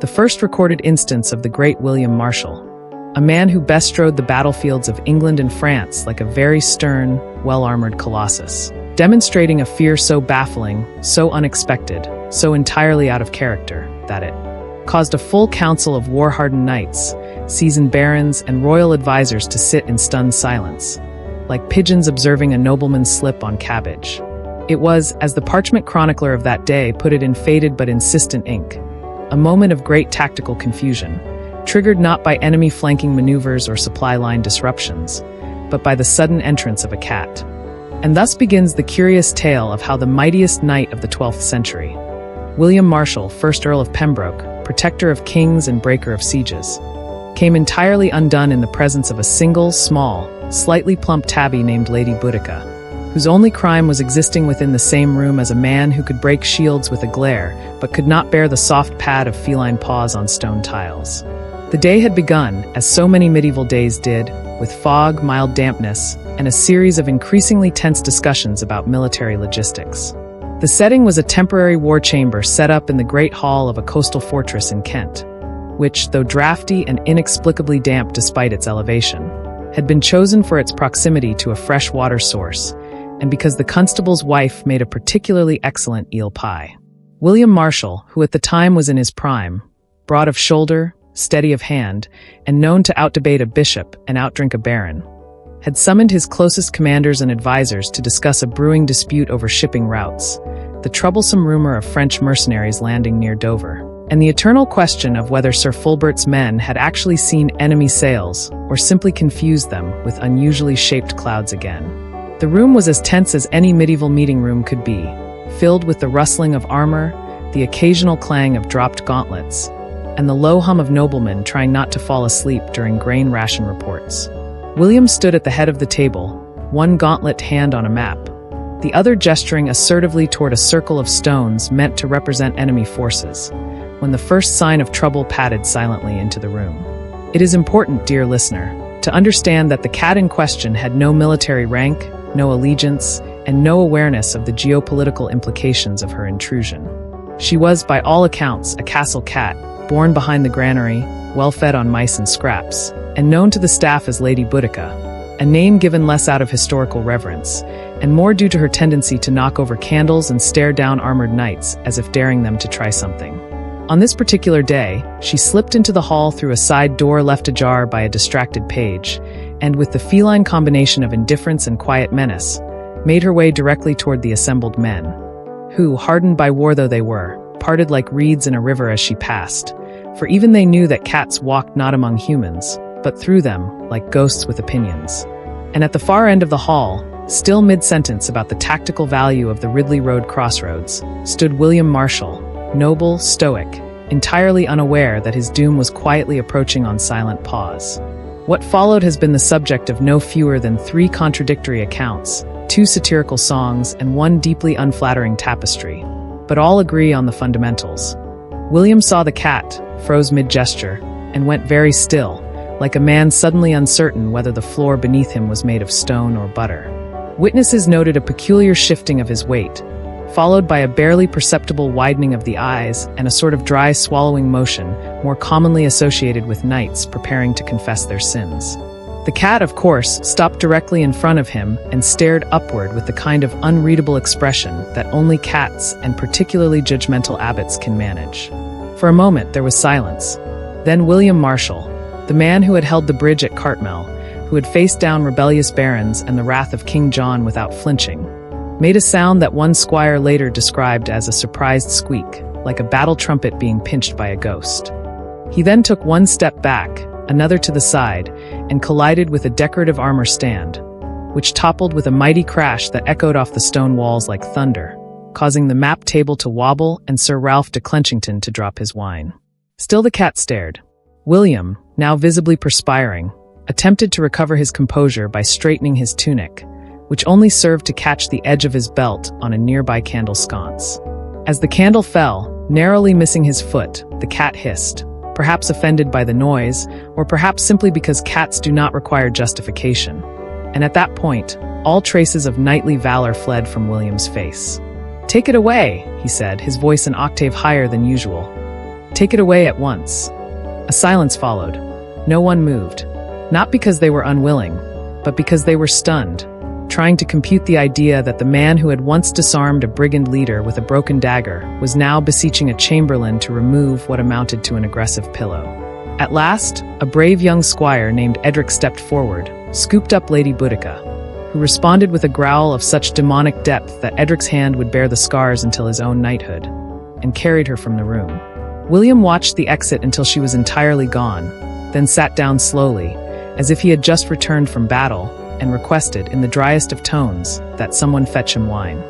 The first recorded instance of the great William Marshal, a man who bestrode the battlefields of England and France like a very stern, well-armored colossus, demonstrating a fear so baffling, so unexpected, so entirely out of character, that it caused a full council of war-hardened knights, seasoned barons, and royal advisors to sit in stunned silence, like pigeons observing a nobleman's slip on cabbage. It was, as the parchment chronicler of that day put it in faded but insistent ink, a moment of great tactical confusion, triggered not by enemy flanking maneuvers or supply line disruptions, but by the sudden entrance of a cat. And thus begins the curious tale of how the mightiest knight of the 12th century, William Marshal, 1st Earl of Pembroke, protector of kings and breaker of sieges, came entirely undone in the presence of a single, small, slightly plump tabby named Lady Boudica, whose only crime was existing within the same room as a man who could break shields with a glare, but could not bear the soft pad of feline paws on stone tiles. The day had begun, as so many medieval days did, with fog, mild dampness, and a series of increasingly tense discussions about military logistics. The setting was a temporary war chamber set up in the great hall of a coastal fortress in Kent, which, though drafty and inexplicably damp despite its elevation, had been chosen for its proximity to a fresh water source, and because the constable's wife made a particularly excellent eel pie. William Marshal, who at the time was in his prime, broad of shoulder, steady of hand, and known to outdebate a bishop and outdrink a baron, had summoned his closest commanders and advisors to discuss a brewing dispute over shipping routes, the troublesome rumor of French mercenaries landing near Dover, and the eternal question of whether Sir Fulbert's men had actually seen enemy sails or simply confused them with unusually shaped clouds again. The room was as tense as any medieval meeting room could be, filled with the rustling of armor, the occasional clang of dropped gauntlets, and the low hum of noblemen trying not to fall asleep during grain ration reports. William stood at the head of the table, one gauntlet hand on a map, the other gesturing assertively toward a circle of stones meant to represent enemy forces, when the first sign of trouble padded silently into the room. It is important, dear listener, to understand that the cat in question had no military rank, no allegiance, and no awareness of the geopolitical implications of her intrusion. She was, by all accounts, a castle cat, born behind the granary, well-fed on mice and scraps, and known to the staff as Lady Boudica, a name given less out of historical reverence, and more due to her tendency to knock over candles and stare down armored knights as if daring them to try something. On this particular day, she slipped into the hall through a side door left ajar by a distracted page, and with the feline combination of indifference and quiet menace, made her way directly toward the assembled men, who, hardened by war though they were, parted like reeds in a river as she passed, for even they knew that cats walked not among humans, but through them, like ghosts with opinions. And at the far end of the hall, still mid-sentence about the tactical value of the Ridley Road crossroads, stood William Marshal, noble, stoic, entirely unaware that his doom was quietly approaching on silent pause. What followed has been the subject of no fewer than 3 contradictory accounts, 2 satirical songs, and 1 deeply unflattering tapestry, but all agree on the fundamentals. William saw the cat, froze mid-gesture, and went very still, like a man suddenly uncertain whether the floor beneath him was made of stone or butter. Witnesses noted a peculiar shifting of his weight, followed by a barely perceptible widening of the eyes and a sort of dry swallowing motion more commonly associated with knights preparing to confess their sins. The cat, of course, stopped directly in front of him and stared upward with the kind of unreadable expression that only cats and particularly judgmental abbots can manage. For a moment there was silence. Then William Marshal, the man who had held the bridge at Cartmel, who had faced down rebellious barons and the wrath of King John without flinching, made a sound that one squire later described as a surprised squeak, like a battle trumpet being pinched by a ghost. He then took 1 step back, another to the side, and collided with a decorative armor stand, which toppled with a mighty crash that echoed off the stone walls like thunder, causing the map table to wobble and Sir Ralph de Clenchington to drop his wine. Still the cat stared. William, now visibly perspiring, attempted to recover his composure by straightening his tunic, which only served to catch the edge of his belt on a nearby candle sconce. As the candle fell, narrowly missing his foot, the cat hissed, perhaps offended by the noise, or perhaps simply because cats do not require justification. And at that point, all traces of knightly valor fled from William's face. "Take it away," he said, his voice an octave higher than usual. "Take it away at once." A silence followed. No one moved, not because they were unwilling, but because they were stunned, trying to compute the idea that the man who had once disarmed a brigand leader with a broken dagger was now beseeching a chamberlain to remove what amounted to an aggressive pillow. At last, a brave young squire named Edric stepped forward, scooped up Lady Boudica, who responded with a growl of such demonic depth that Edric's hand would bear the scars until his own knighthood, and carried her from the room. William watched the exit until she was entirely gone, then sat down slowly, as if he had just returned from battle, and requested, in the driest of tones, that someone fetch him wine.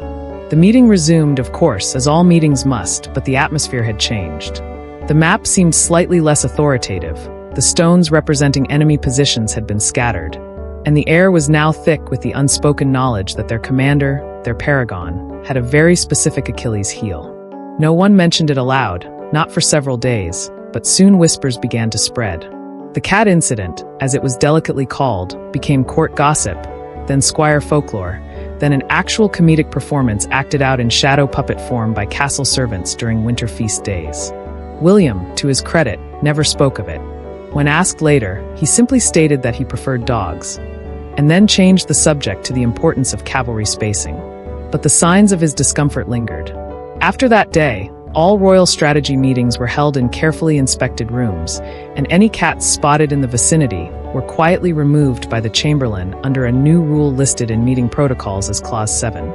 The meeting resumed, of course, as all meetings must, but the atmosphere had changed. The map seemed slightly less authoritative, the stones representing enemy positions had been scattered, and the air was now thick with the unspoken knowledge that their commander, their paragon, had a very specific Achilles heel. No one mentioned it aloud, not for several days, but soon whispers began to spread. The cat incident, as it was delicately called, became court gossip, then squire folklore, then an actual comedic performance acted out in shadow puppet form by castle servants during winter feast days. William, to his credit, never spoke of it. When asked later, he simply stated that he preferred dogs, and then changed the subject to the importance of cavalry spacing. But the signs of his discomfort lingered. After that day, all royal strategy meetings were held in carefully inspected rooms, and any cats spotted in the vicinity were quietly removed by the chamberlain under a new rule listed in meeting protocols as Clause 7.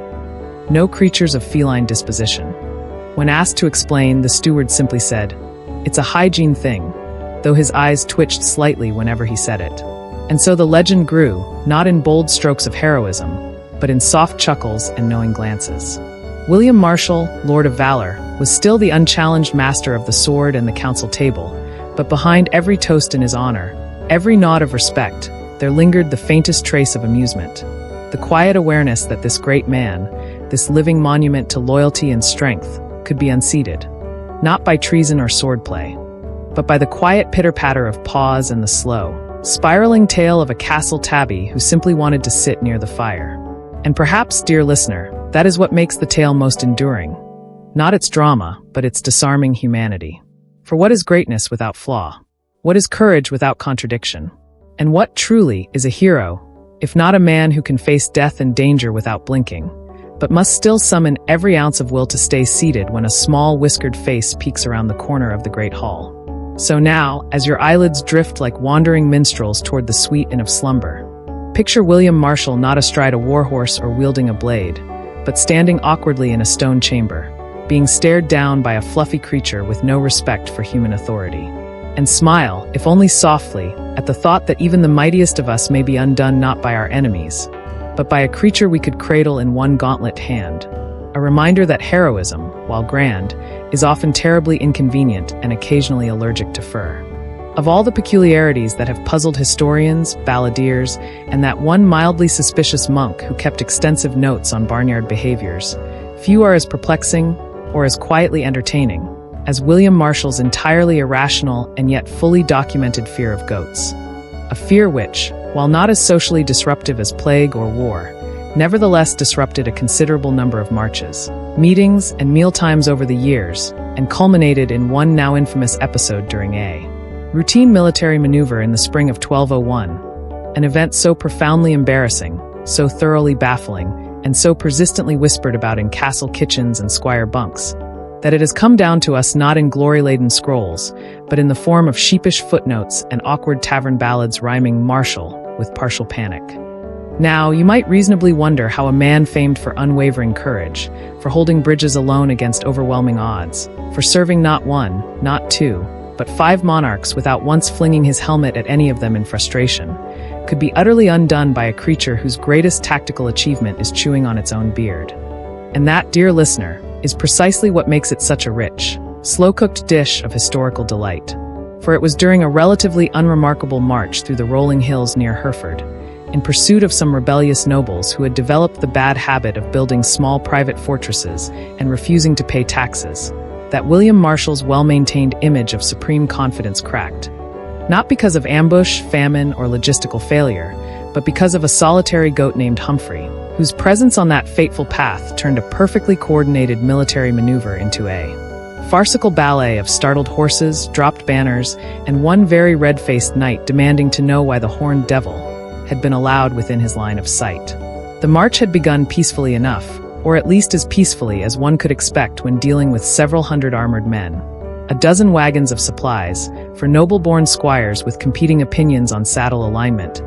No creatures of feline disposition. When asked to explain, the steward simply said, "It's a hygiene thing," though his eyes twitched slightly whenever he said it. And so the legend grew, not in bold strokes of heroism, but in soft chuckles and knowing glances. William Marshal, Lord of Valor, was still the unchallenged master of the sword and the council table, but behind every toast in his honor, every nod of respect, there lingered the faintest trace of amusement, the quiet awareness that this great man, this living monument to loyalty and strength, could be unseated. Not by treason or swordplay, but by the quiet pitter-patter of paws and the slow, spiraling tale of a castle tabby who simply wanted to sit near the fire. And perhaps, dear listener, that is what makes the tale most enduring. Not its drama, but its disarming humanity. For what is greatness without flaw? What is courage without contradiction? And what truly is a hero, if not a man who can face death and danger without blinking, but must still summon every ounce of will to stay seated when a small whiskered face peeks around the corner of the great hall? So now, as your eyelids drift like wandering minstrels toward the sweet inn of slumber, picture William Marshal not astride a warhorse or wielding a blade, but standing awkwardly in a stone chamber, being stared down by a fluffy creature with no respect for human authority. And smile, if only softly, at the thought that even the mightiest of us may be undone not by our enemies, but by a creature we could cradle in one gauntlet hand. A reminder that heroism, while grand, is often terribly inconvenient and occasionally allergic to fur. Of all the peculiarities that have puzzled historians, balladeers, and that one mildly suspicious monk who kept extensive notes on barnyard behaviors, few are as perplexing or as quietly entertaining as William Marshal's entirely irrational and yet fully documented fear of goats. A fear which, while not as socially disruptive as plague or war, nevertheless disrupted a considerable number of marches, meetings, and mealtimes over the years, and culminated in one now infamous episode during a routine military maneuver in the spring of 1201, an event so profoundly embarrassing, so thoroughly baffling, and so persistently whispered about in castle kitchens and squire bunks, that it has come down to us not in glory-laden scrolls, but in the form of sheepish footnotes and awkward tavern ballads rhyming Marshal with partial panic. Now, you might reasonably wonder how a man famed for unwavering courage, for holding bridges alone against overwhelming odds, for serving not one, not two, but 5 monarchs without once flinging his helmet at any of them in frustration, could be utterly undone by a creature whose greatest tactical achievement is chewing on its own beard. And that, dear listener, is precisely what makes it such a rich, slow-cooked dish of historical delight. For it was during a relatively unremarkable march through the rolling hills near Hereford, in pursuit of some rebellious nobles who had developed the bad habit of building small private fortresses and refusing to pay taxes, that William Marshal's well-maintained image of supreme confidence cracked. Not because of ambush, famine, or logistical failure, but because of a solitary goat named Humphrey, whose presence on that fateful path turned a perfectly coordinated military maneuver into a farcical ballet of startled horses, dropped banners, and one very red-faced knight demanding to know why the horned devil had been allowed within his line of sight. The march had begun peacefully enough, or at least as peacefully as one could expect when dealing with several hundred armored men, a dozen wagons of supplies for noble-born squires with competing opinions on saddle alignment,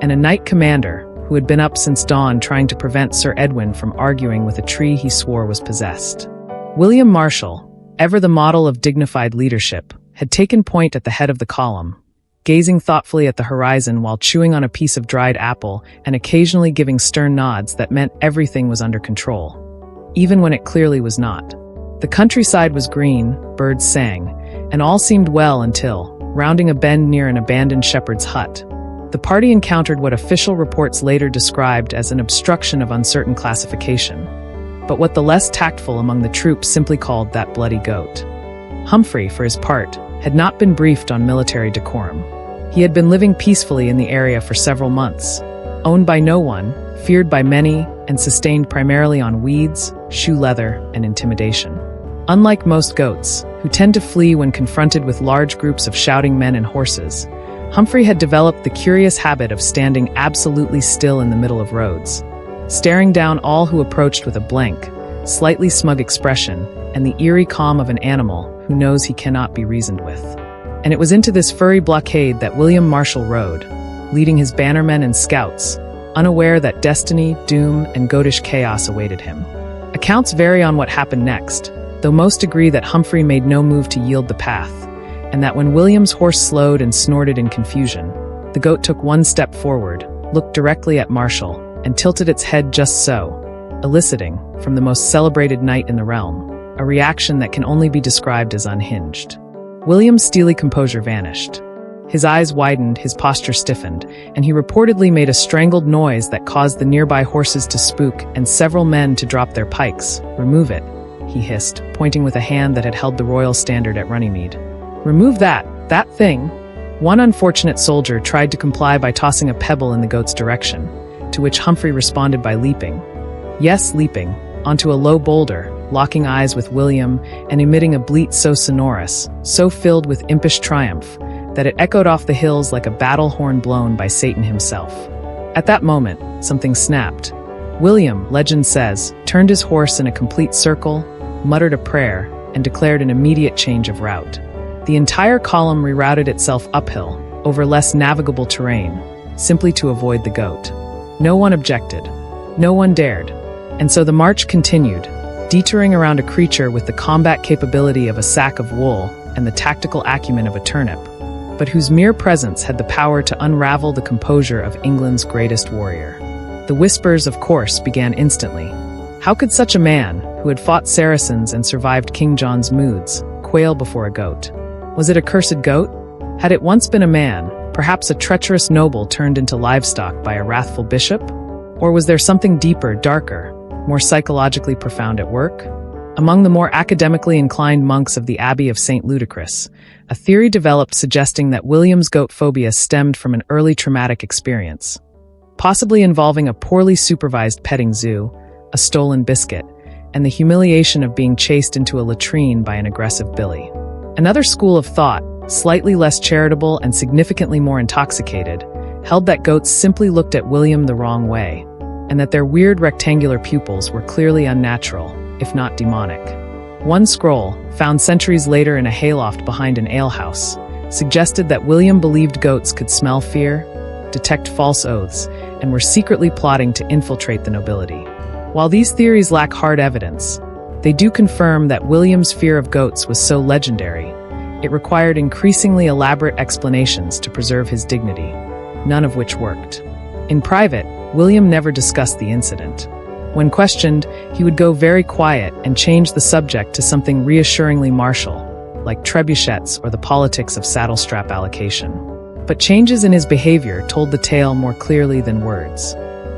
and a knight commander who had been up since dawn trying to prevent Sir Edwin from arguing with a tree he swore was possessed. William Marshal, ever the model of dignified leadership, had taken point at the head of the column, gazing thoughtfully at the horizon while chewing on a piece of dried apple and occasionally giving stern nods that meant everything was under control, even when it clearly was not. The countryside was green, birds sang, and all seemed well until, rounding a bend near an abandoned shepherd's hut, the party encountered what official reports later described as an obstruction of uncertain classification, but what the less tactful among the troops simply called that bloody goat. Humphrey, for his part, had not been briefed on military decorum. He had been living peacefully in the area for several months, owned by no one, feared by many, and sustained primarily on weeds, shoe leather, and intimidation. Unlike most goats, who tend to flee when confronted with large groups of shouting men and horses, Humphrey had developed the curious habit of standing absolutely still in the middle of roads, staring down all who approached with a blank, slightly smug expression and the eerie calm of an animal who knows he cannot be reasoned with. And it was into this furry blockade that William Marshal rode, leading his bannermen and scouts, unaware that destiny, doom, and goatish chaos awaited him. Accounts vary on what happened next, though most agree that Humphrey made no move to yield the path, and that when William's horse slowed and snorted in confusion, the goat took one step forward, looked directly at Marshal, and tilted its head just so, eliciting, from the most celebrated knight in the realm, a reaction that can only be described as unhinged. William's steely composure vanished. His eyes widened, his posture stiffened, and he reportedly made a strangled noise that caused the nearby horses to spook and several men to drop their pikes. "Remove it," he hissed, pointing with a hand that had held the royal standard at Runnymede. "Remove that thing." One unfortunate soldier tried to comply by tossing a pebble in the goat's direction, to which Humphrey responded by leaping. Yes, leaping, onto a low boulder, locking eyes with William and emitting a bleat so sonorous, so filled with impish triumph, that it echoed off the hills like a battle horn blown by Satan himself. At that moment, something snapped. William, legend says, turned his horse in a complete circle, muttered a prayer, and declared an immediate change of route. The entire column rerouted itself uphill, over less navigable terrain, simply to avoid the goat. No one objected. No one dared. And so the march continued, detouring around a creature with the combat capability of a sack of wool and the tactical acumen of a turnip, but whose mere presence had the power to unravel the composure of England's greatest warrior. The whispers, of course, began instantly. How could such a man, who had fought Saracens and survived King John's moods, quail before a goat? Was it a cursed goat? Had it once been a man, perhaps a treacherous noble turned into livestock by a wrathful bishop? Or was there something deeper, darker, more psychologically profound at work? Among the more academically inclined monks of the Abbey of St. Ludicrous, a theory developed suggesting that William's goat phobia stemmed from an early traumatic experience, possibly involving a poorly supervised petting zoo, a stolen biscuit, and the humiliation of being chased into a latrine by an aggressive billy. Another school of thought, slightly less charitable and significantly more intoxicated, held that goats simply looked at William the wrong way, and that their weird rectangular pupils were clearly unnatural, if not demonic. One scroll, found centuries later in a hayloft behind an alehouse, suggested that William believed goats could smell fear, detect false oaths, and were secretly plotting to infiltrate the nobility. While these theories lack hard evidence, they do confirm that William's fear of goats was so legendary, it required increasingly elaborate explanations to preserve his dignity, none of which worked. In private, William never discussed the incident. When questioned, he would go very quiet and change the subject to something reassuringly martial, like trebuchets or the politics of saddle strap allocation. But changes in his behavior told the tale more clearly than words.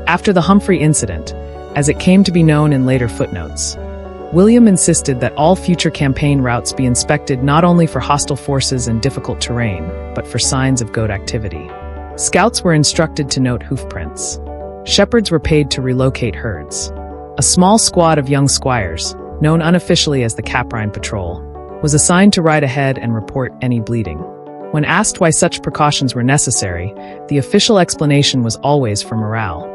After the Humphrey incident, as it came to be known in later footnotes, William insisted that all future campaign routes be inspected not only for hostile forces and difficult terrain, but for signs of goat activity. Scouts were instructed to note hoofprints. Shepherds were paid to relocate herds. A small squad of young squires, known unofficially as the Caprine Patrol, was assigned to ride ahead and report any bleeding. When asked why such precautions were necessary, the official explanation was always for morale,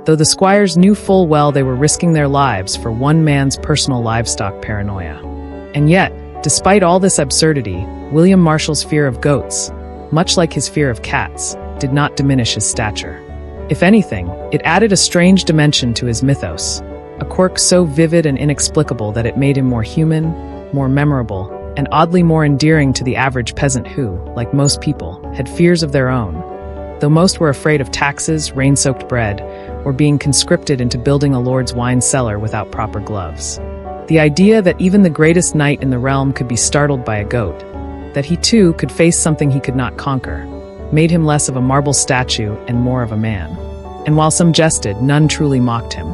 though the squires knew full well they were risking their lives for one man's personal livestock paranoia. And yet, despite all this absurdity, William Marshal's fear of goats, much like his fear of cats, did not diminish his stature. If anything, it added a strange dimension to his mythos, a quirk so vivid and inexplicable that it made him more human, more memorable, and oddly more endearing to the average peasant who, like most people, had fears of their own. Though most were afraid of taxes, rain-soaked bread, or being conscripted into building a lord's wine cellar without proper gloves. The idea that even the greatest knight in the realm could be startled by a goat, that he too could face something he could not conquer, made him less of a marble statue and more of a man. And while some jested, none truly mocked him.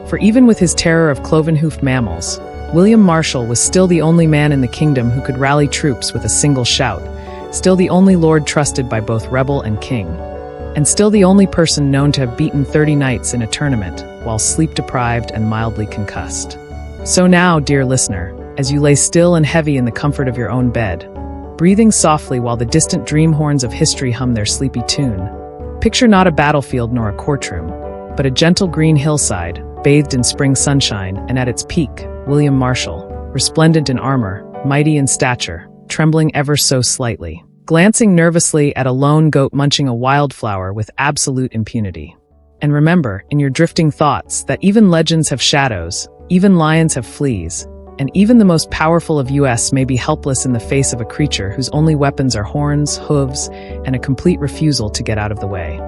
For even with his terror of cloven-hoofed mammals, William Marshal was still the only man in the kingdom who could rally troops with a single shout, still the only lord trusted by both rebel and king, and still the only person known to have beaten 30 knights in a tournament while sleep-deprived and mildly concussed. So now, dear listener, as you lay still and heavy in the comfort of your own bed, breathing softly while the distant dream horns of history hum their sleepy tune, picture not a battlefield nor a courtroom, but a gentle green hillside, bathed in spring sunshine, and at its peak, William Marshal, resplendent in armor, mighty in stature, trembling ever so slightly, glancing nervously at a lone goat munching a wildflower with absolute impunity. And remember, in your drifting thoughts, that even legends have shadows, even lions have fleas, and even the most powerful of us may be helpless in the face of a creature whose only weapons are horns, hooves, and a complete refusal to get out of the way.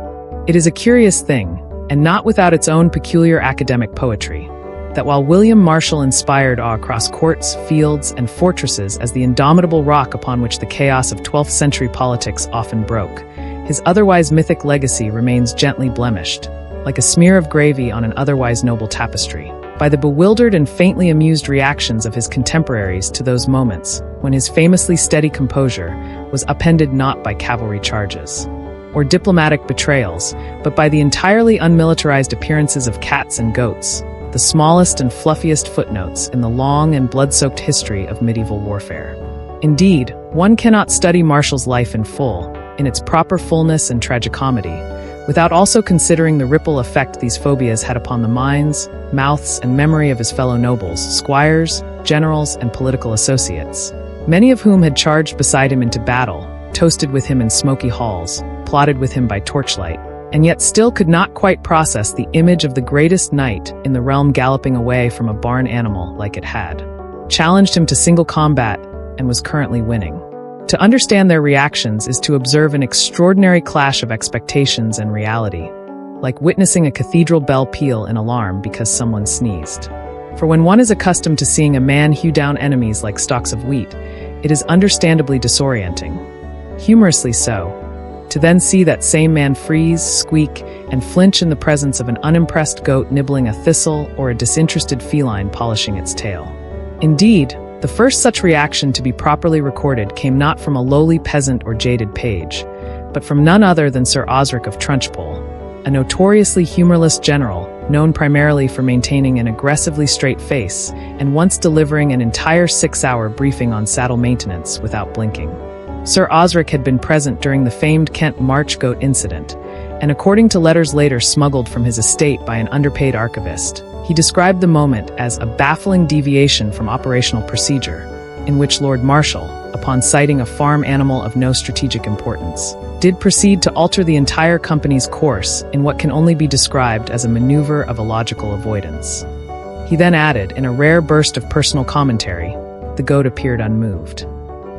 It is a curious thing, and not without its own peculiar academic poetry, that while William Marshal inspired awe across courts, fields, and fortresses as the indomitable rock upon which the chaos of 12th century politics often broke, his otherwise mythic legacy remains gently blemished, like a smear of gravy on an otherwise noble tapestry, by the bewildered and faintly amused reactions of his contemporaries to those moments when his famously steady composure was upended not by cavalry charges or diplomatic betrayals, but by the entirely unmilitarized appearances of cats and goats, the smallest and fluffiest footnotes in the long and blood-soaked history of medieval warfare. Indeed, one cannot study Marshal's life in full, in its proper fullness and tragicomedy, without also considering the ripple effect these phobias had upon the minds, mouths, and memory of his fellow nobles, squires, generals, and political associates, many of whom had charged beside him into battle, toasted with him in smoky halls, plotted with him by torchlight, and yet still could not quite process the image of the greatest knight in the realm galloping away from a barn animal like it had, challenged him to single combat, and was currently winning. To understand their reactions is to observe an extraordinary clash of expectations and reality, like witnessing a cathedral bell peal in alarm because someone sneezed. For when one is accustomed to seeing a man hew down enemies like stalks of wheat, it is understandably disorienting. Humorously so, to then see that same man freeze, squeak, and flinch in the presence of an unimpressed goat nibbling a thistle or a disinterested feline polishing its tail. Indeed, the first such reaction to be properly recorded came not from a lowly peasant or jaded page, but from none other than Sir Osric of Trunchbull, a notoriously humorless general known primarily for maintaining an aggressively straight face and once delivering an entire 6-hour briefing on saddle maintenance without blinking. Sir Osric had been present during the famed Kent March goat incident, and according to letters later smuggled from his estate by an underpaid archivist, he described the moment as a baffling deviation from operational procedure, in which Lord Marshal, upon sighting a farm animal of no strategic importance, did proceed to alter the entire company's course in what can only be described as a maneuver of illogical avoidance. He then added, in a rare burst of personal commentary, the goat appeared unmoved.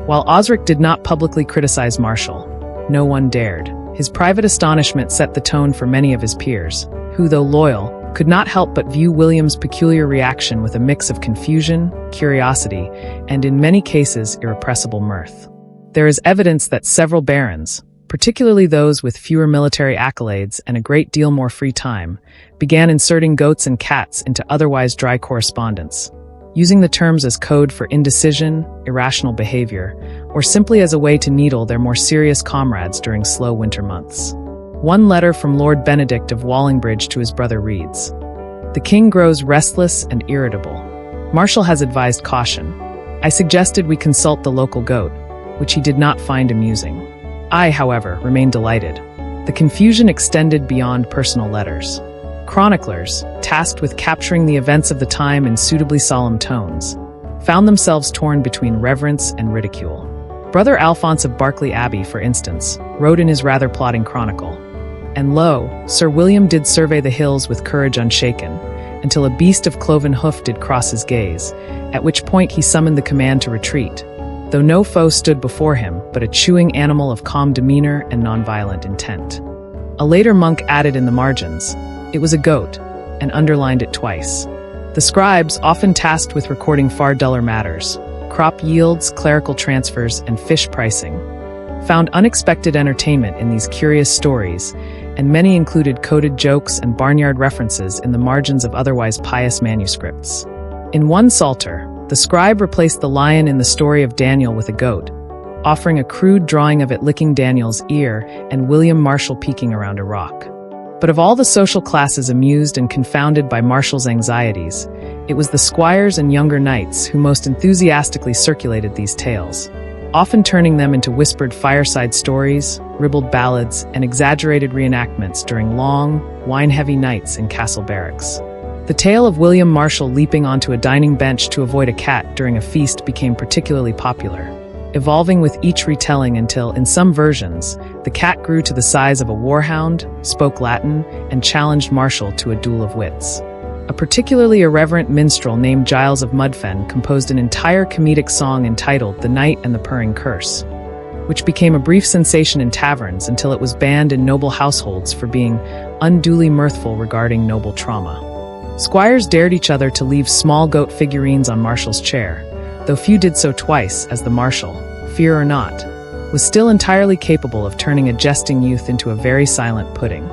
While Osric did not publicly criticize Marshal, no one dared. His private astonishment set the tone for many of his peers, who, though loyal, could not help but view William's peculiar reaction with a mix of confusion, curiosity, and in many cases irrepressible mirth. There is evidence that several barons, particularly those with fewer military accolades and a great deal more free time, began inserting goats and cats into otherwise dry correspondence, using the terms as code for indecision, irrational behavior, or simply as a way to needle their more serious comrades during slow winter months. One letter from Lord Benedict of Wallingbridge to his brother reads, "The king grows restless and irritable. Marshal has advised caution. I suggested we consult the local goat, which he did not find amusing. I, however, remained delighted. The confusion extended beyond personal letters. Chroniclers, tasked with capturing the events of the time in suitably solemn tones, found themselves torn between reverence and ridicule. Brother Alphonse of Berkeley Abbey, for instance, wrote in his rather plodding chronicle, and lo, Sir William did survey the hills with courage unshaken, until a beast of cloven hoof did cross his gaze, at which point he summoned the command to retreat, though no foe stood before him, but a chewing animal of calm demeanor and nonviolent intent." A later monk added in the margins, "It was a goat," and underlined it twice. The scribes, often tasked with recording far duller matters, crop yields, clerical transfers, and fish pricing, found unexpected entertainment in these curious stories, and many included coded jokes and barnyard references in the margins of otherwise pious manuscripts. In one psalter, the scribe replaced the lion in the story of Daniel with a goat, offering a crude drawing of it licking Daniel's ear and William Marshal peeking around a rock. But of all the social classes amused and confounded by Marshal's anxieties, it was the squires and younger knights who most enthusiastically circulated these tales, often turning them into whispered fireside stories, ribald ballads, and exaggerated reenactments during long, wine-heavy nights in castle barracks. The tale of William Marshal leaping onto a dining bench to avoid a cat during a feast became particularly popular, evolving with each retelling until, in some versions, the cat grew to the size of a warhound, spoke Latin, and challenged Marshal to a duel of wits. A particularly irreverent minstrel named Giles of Mudfen composed an entire comedic song entitled The Knight and the Purring Curse, which became a brief sensation in taverns until it was banned in noble households for being unduly mirthful regarding noble trauma. Squires dared each other to leave small goat figurines on Marshal's chair, though few did so twice, as the Marshal, fear or not, was still entirely capable of turning a jesting youth into a very silent pudding.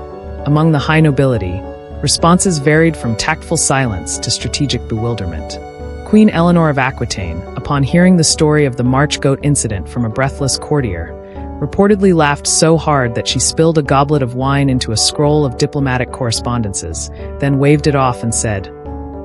Among the high nobility, responses varied from tactful silence to strategic bewilderment. Queen Eleanor of Aquitaine, upon hearing the story of the March goat incident from a breathless courtier, reportedly laughed so hard that she spilled a goblet of wine into a scroll of diplomatic correspondences, then waved it off and said,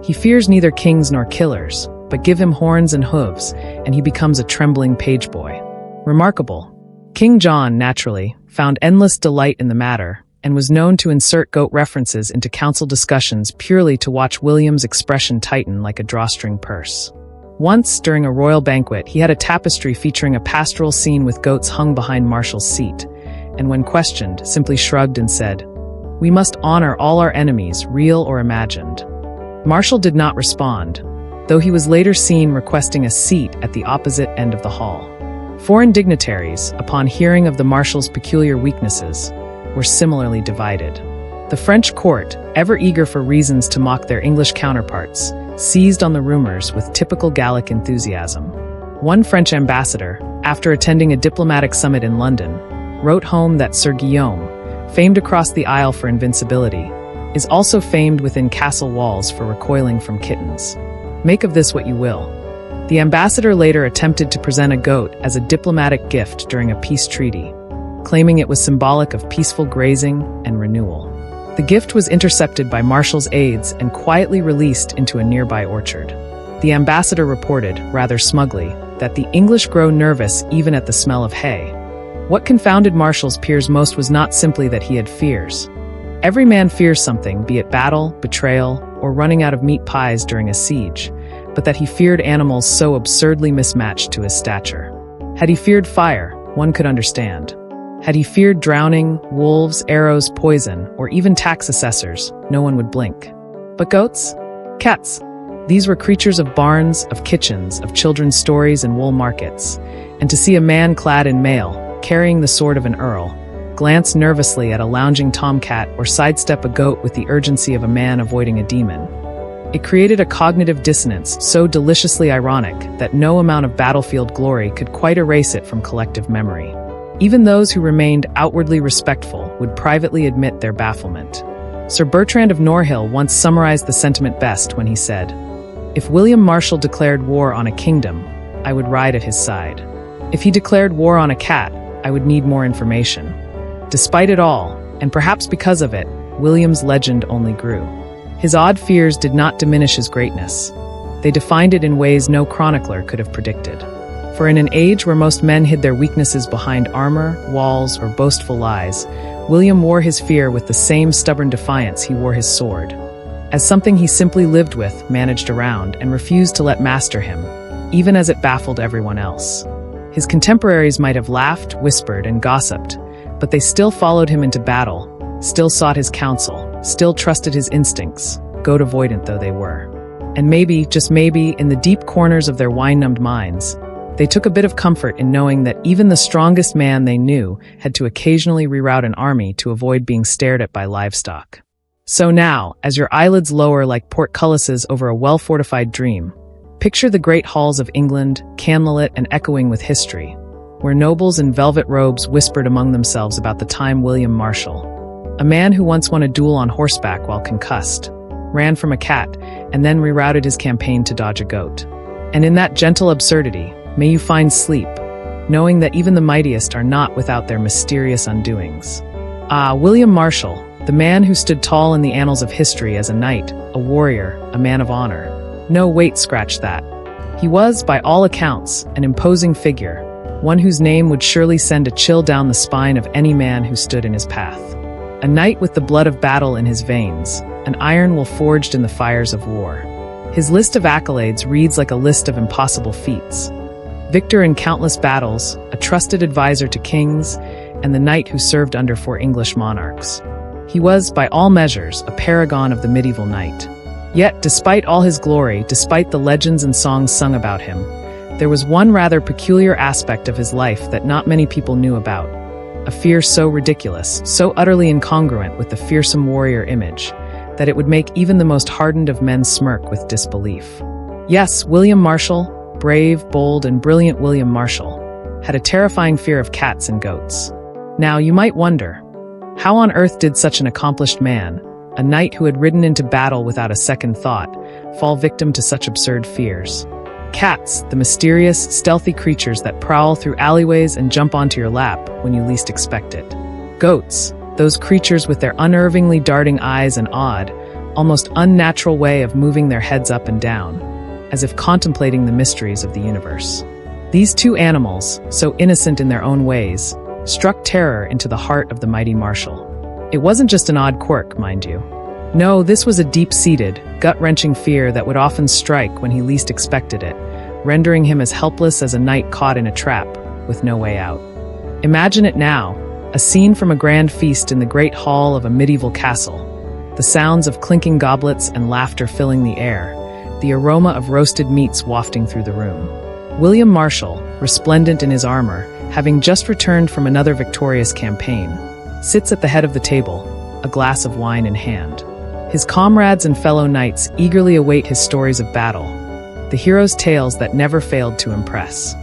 "He fears neither kings nor killers, but give him horns and hooves, and he becomes a trembling page boy." Remarkable. King John, naturally, found endless delight in the matter, and was known to insert goat references into council discussions purely to watch William's expression tighten like a drawstring purse. Once, during a royal banquet, he had a tapestry featuring a pastoral scene with goats hung behind Marshal's seat, and when questioned, simply shrugged and said, "We must honor all our enemies, real or imagined." Marshal did not respond, though he was later seen requesting a seat at the opposite end of the hall. Foreign dignitaries, upon hearing of the Marshal's peculiar weaknesses, were similarly divided. The French court, ever eager for reasons to mock their English counterparts, seized on the rumors with typical Gallic enthusiasm. One French ambassador, after attending a diplomatic summit in London, wrote home that Sir Guillaume, famed across the Isle for invincibility, is also famed within castle walls for recoiling from kittens. Make of this what you will. The ambassador later attempted to present a goat as a diplomatic gift during a peace treaty, claiming it was symbolic of peaceful grazing and renewal. The gift was intercepted by Marshal's aides and quietly released into a nearby orchard. The ambassador reported, rather smugly, that the English grow nervous even at the smell of hay. What confounded Marshal's peers most was not simply that he had fears. Every man fears something, be it battle, betrayal, or running out of meat pies during a siege, but that he feared animals so absurdly mismatched to his stature. Had he feared fire, one could understand. Had he feared drowning, wolves, arrows, poison, or even tax assessors, no one would blink. But goats? Cats? These were creatures of barns, of kitchens, of children's stories and wool markets. And to see a man clad in mail, carrying the sword of an earl, glance nervously at a lounging tomcat or sidestep a goat with the urgency of a man avoiding a demon. It created a cognitive dissonance so deliciously ironic that no amount of battlefield glory could quite erase it from collective memory. Even those who remained outwardly respectful would privately admit their bafflement. Sir Bertrand of Norhill once summarized the sentiment best when he said, "If William Marshal declared war on a kingdom, I would ride at his side. If he declared war on a cat, I would need more information." Despite it all, and perhaps because of it, William's legend only grew. His odd fears did not diminish his greatness. They defined it in ways no chronicler could have predicted. For in an age where most men hid their weaknesses behind armor, walls, or boastful lies, William wore his fear with the same stubborn defiance he wore his sword. As something he simply lived with, managed around, and refused to let master him, even as it baffled everyone else. His contemporaries might have laughed, whispered, and gossiped, but they still followed him into battle, still sought his counsel, still trusted his instincts, goat avoidant though they were. And maybe, just maybe, in the deep corners of their wine-numbed minds, they took a bit of comfort in knowing that even the strongest man they knew had to occasionally reroute an army to avoid being stared at by livestock. So now, as your eyelids lower like portcullises over a well-fortified dream, picture the great halls of England, candlelit and echoing with history, where nobles in velvet robes whispered among themselves about the time William Marshal, a man who once won a duel on horseback while concussed, ran from a cat, and then rerouted his campaign to dodge a goat. And in that gentle absurdity, may you find sleep, knowing that even the mightiest are not without their mysterious undoings. William Marshal, the man who stood tall in the annals of history as a knight, a warrior, a man of honor. No, wait, scratch that. He was, by all accounts, an imposing figure, one whose name would surely send a chill down the spine of any man who stood in his path. A knight with the blood of battle in his veins, an iron will forged in the fires of war. His list of accolades reads like a list of impossible feats. Victor in countless battles, a trusted advisor to kings, and the knight who served under 4 English monarchs. He was, by all measures, a paragon of the medieval knight. Yet, despite all his glory, despite the legends and songs sung about him, there was one rather peculiar aspect of his life that not many people knew about. A fear so ridiculous, so utterly incongruent with the fearsome warrior image, that it would make even the most hardened of men smirk with disbelief. Yes, William Marshal, brave, bold, and brilliant William Marshal, had a terrifying fear of cats and goats. Now, you might wonder, how on earth did such an accomplished man, a knight who had ridden into battle without a second thought, fall victim to such absurd fears? Cats, the mysterious, stealthy creatures that prowl through alleyways and jump onto your lap when you least expect it. Goats, those creatures with their unnervingly darting eyes and odd, almost unnatural way of moving their heads up and down, as if contemplating the mysteries of the universe. These two animals, so innocent in their own ways, struck terror into the heart of the mighty Marshal. It wasn't just an odd quirk, mind you. No, this was a deep-seated, gut-wrenching fear that would often strike when he least expected it, rendering him as helpless as a knight caught in a trap, with no way out. Imagine it now, a scene from a grand feast in the great hall of a medieval castle, the sounds of clinking goblets and laughter filling the air, the aroma of roasted meats wafting through the room. William Marshal, resplendent in his armor, having just returned from another victorious campaign, sits at the head of the table, a glass of wine in hand. His comrades and fellow knights eagerly await his stories of battle, the hero's tales that never failed to impress.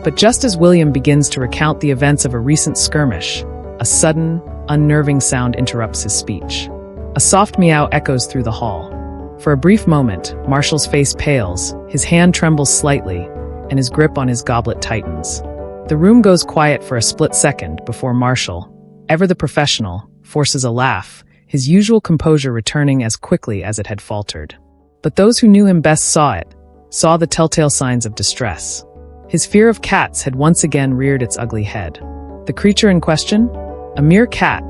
But just as William begins to recount the events of a recent skirmish, a sudden, unnerving sound interrupts his speech. A soft meow echoes through the hall. For a brief moment, Marshal's face pales, his hand trembles slightly, and his grip on his goblet tightens. The room goes quiet for a split second before Marshal, ever the professional, forces a laugh, his usual composure returning as quickly as it had faltered. But those who knew him best saw the telltale signs of distress. His fear of cats had once again reared its ugly head. The creature in question? A mere cat,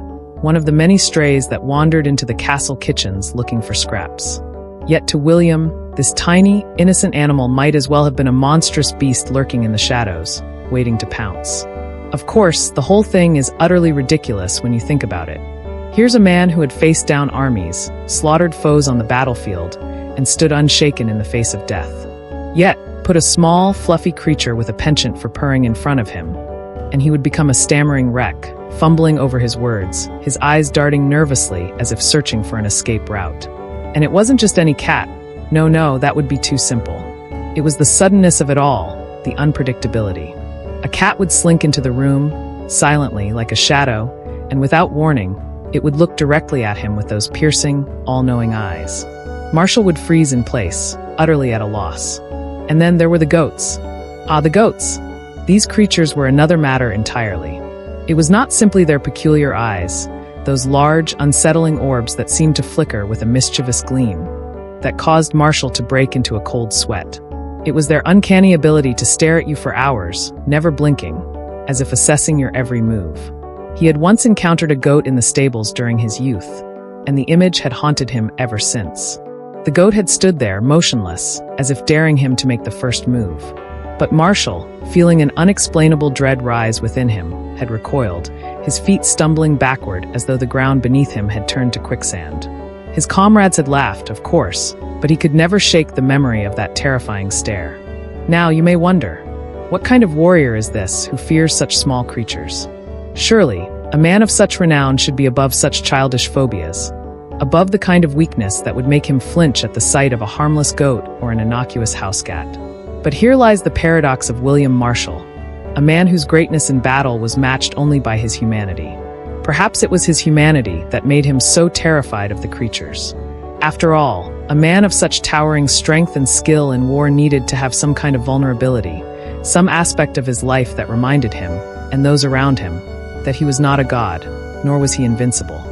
one of the many strays that wandered into the castle kitchens looking for scraps. Yet to William, this tiny, innocent animal might as well have been a monstrous beast lurking in the shadows, waiting to pounce. Of course, the whole thing is utterly ridiculous when you think about it. Here's a man who had faced down armies, slaughtered foes on the battlefield, and stood unshaken in the face of death. Yet, put a small, fluffy creature with a penchant for purring in front of him, and he would become a stammering wreck, fumbling over his words, his eyes darting nervously as if searching for an escape route. And it wasn't just any cat. No, that would be too simple. It was the suddenness of it all, the unpredictability. A cat would slink into the room, silently, like a shadow, and without warning, it would look directly at him with those piercing, all-knowing eyes. Marshal would freeze in place, utterly at a loss. And then there were the goats. The goats. These creatures were another matter entirely. It was not simply their peculiar eyes, those large, unsettling orbs that seemed to flicker with a mischievous gleam, that caused Marshal to break into a cold sweat. It was their uncanny ability to stare at you for hours, never blinking, as if assessing your every move. He had once encountered a goat in the stables during his youth, and the image had haunted him ever since. The goat had stood there, motionless, as if daring him to make the first move. But Marshal, feeling an unexplainable dread rise within him, had recoiled, his feet stumbling backward as though the ground beneath him had turned to quicksand. His comrades had laughed, of course, but he could never shake the memory of that terrifying stare. Now, you may wonder, what kind of warrior is this who fears such small creatures? Surely, a man of such renown should be above such childish phobias, above the kind of weakness that would make him flinch at the sight of a harmless goat or an innocuous house cat. But here lies the paradox of William Marshal, a man whose greatness in battle was matched only by his humanity. Perhaps it was his humanity that made him so terrified of the creatures. After all, a man of such towering strength and skill in war needed to have some kind of vulnerability, some aspect of his life that reminded him, and those around him, that he was not a god, nor was he invincible.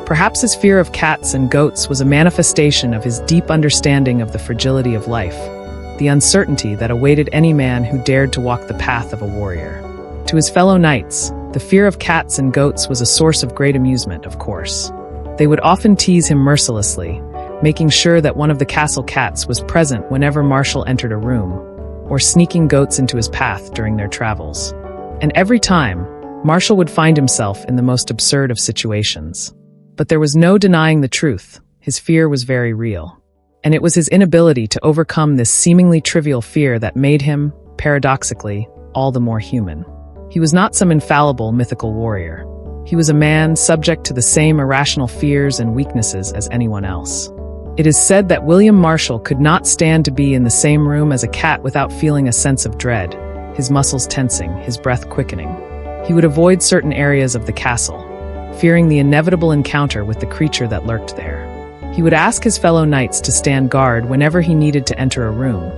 Perhaps his fear of cats and goats was a manifestation of his deep understanding of the fragility of life, the uncertainty that awaited any man who dared to walk the path of a warrior. To his fellow knights, the fear of cats and goats was a source of great amusement, of course. They would often tease him mercilessly, making sure that one of the castle cats was present whenever Marshal entered a room, or sneaking goats into his path during their travels. And every time, Marshal would find himself in the most absurd of situations. But there was no denying the truth. His fear was very real. And it was his inability to overcome this seemingly trivial fear that made him, paradoxically, all the more human. He was not some infallible mythical warrior. He was a man subject to the same irrational fears and weaknesses as anyone else. It is said that William Marshal could not stand to be in the same room as a cat without feeling a sense of dread, his muscles tensing, his breath quickening. He would avoid certain areas of the castle, fearing the inevitable encounter with the creature that lurked there. He would ask his fellow knights to stand guard whenever he needed to enter a room,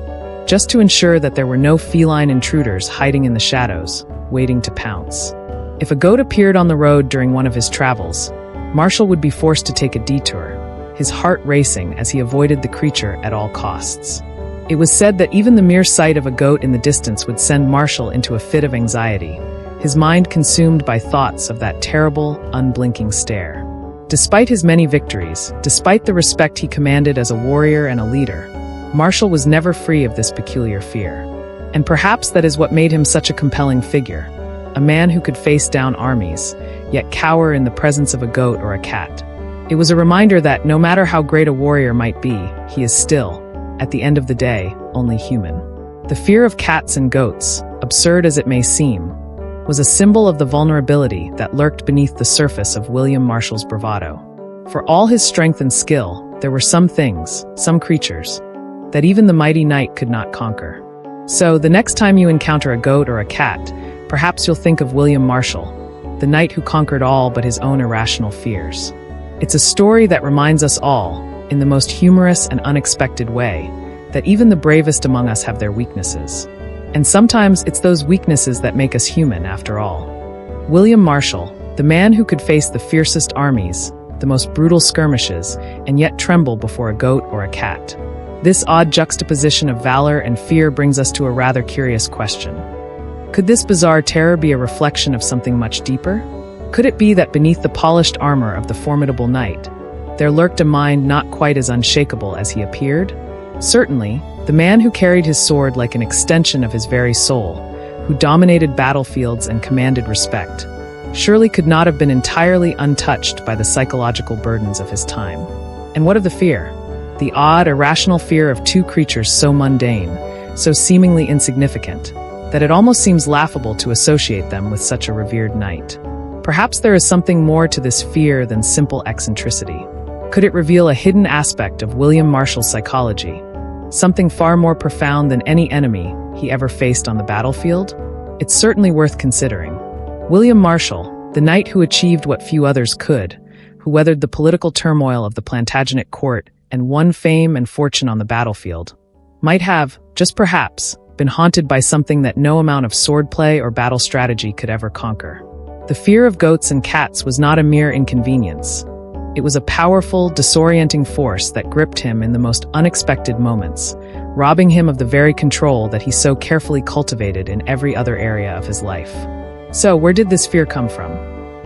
just to ensure that there were no feline intruders hiding in the shadows, waiting to pounce. If a goat appeared on the road during one of his travels, Marshal would be forced to take a detour, his heart racing as he avoided the creature at all costs. It was said that even the mere sight of a goat in the distance would send Marshal into a fit of anxiety, his mind consumed by thoughts of that terrible, unblinking stare. Despite his many victories, despite the respect he commanded as a warrior and a leader, Marshal was never free of this peculiar fear. And perhaps that is what made him such a compelling figure, a man who could face down armies, yet cower in the presence of a goat or a cat. It was a reminder that no matter how great a warrior might be, he is still, at the end of the day, only human. The fear of cats and goats, absurd as it may seem, was a symbol of the vulnerability that lurked beneath the surface of William Marshal's bravado. For all his strength and skill, there were some things, some creatures, that even the mighty knight could not conquer. So, the next time you encounter a goat or a cat, perhaps you'll think of William Marshal, the knight who conquered all but his own irrational fears. It's a story that reminds us all, in the most humorous and unexpected way, that even the bravest among us have their weaknesses. And sometimes it's those weaknesses that make us human, after all. William Marshal, the man who could face the fiercest armies, the most brutal skirmishes, and yet tremble before a goat or a cat. This odd juxtaposition of valor and fear brings us to a rather curious question. Could this bizarre terror be a reflection of something much deeper? Could it be that beneath the polished armor of the formidable knight, there lurked a mind not quite as unshakable as he appeared? Certainly, the man who carried his sword like an extension of his very soul, who dominated battlefields and commanded respect, surely could not have been entirely untouched by the psychological burdens of his time. And what of the fear? The odd, irrational fear of two creatures so mundane, so seemingly insignificant, that it almost seems laughable to associate them with such a revered knight. Perhaps there is something more to this fear than simple eccentricity. Could it reveal a hidden aspect of William Marshal's psychology? Something far more profound than any enemy he ever faced on the battlefield? It's certainly worth considering. William Marshal, the knight who achieved what few others could, who weathered the political turmoil of the Plantagenet court and won fame and fortune on the battlefield, might have, just perhaps, been haunted by something that no amount of swordplay or battle strategy could ever conquer. The fear of goats and cats was not a mere inconvenience. It was a powerful, disorienting force that gripped him in the most unexpected moments, robbing him of the very control that he so carefully cultivated in every other area of his life. So, where did this fear come from?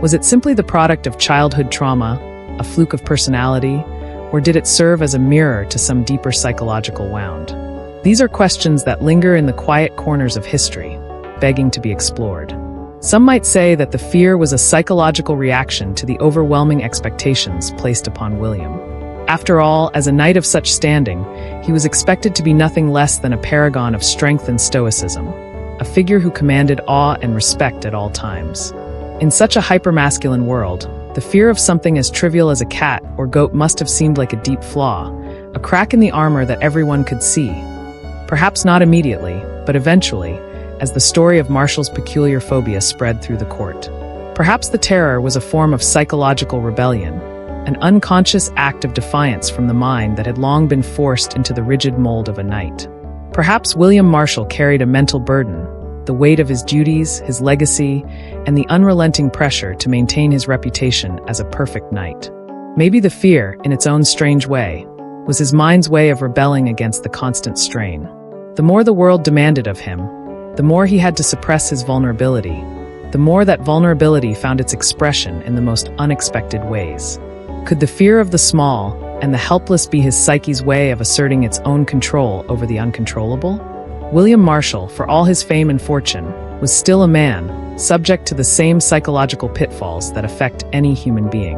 Was it simply the product of childhood trauma, a fluke of personality, or did it serve as a mirror to some deeper psychological wound? These are questions that linger in the quiet corners of history, begging to be explored. Some might say that the fear was a psychological reaction to the overwhelming expectations placed upon William. After all, as a knight of such standing, he was expected to be nothing less than a paragon of strength and stoicism, a figure who commanded awe and respect at all times. In such a hypermasculine world, the fear of something as trivial as a cat or goat must have seemed like a deep flaw, a crack in the armor that everyone could see. Perhaps not immediately, but eventually, as the story of Marshal's peculiar phobia spread through the court. Perhaps the terror was a form of psychological rebellion, an unconscious act of defiance from the mind that had long been forced into the rigid mold of a knight. Perhaps William Marshal carried a mental burden, the weight of his duties, his legacy, and the unrelenting pressure to maintain his reputation as a perfect knight. Maybe the fear, in its own strange way, was his mind's way of rebelling against the constant strain. The more the world demanded of him, the more he had to suppress his vulnerability, the more that vulnerability found its expression in the most unexpected ways. Could the fear of the small and the helpless be his psyche's way of asserting its own control over the uncontrollable? William Marshal, for all his fame and fortune, was still a man, subject to the same psychological pitfalls that affect any human being.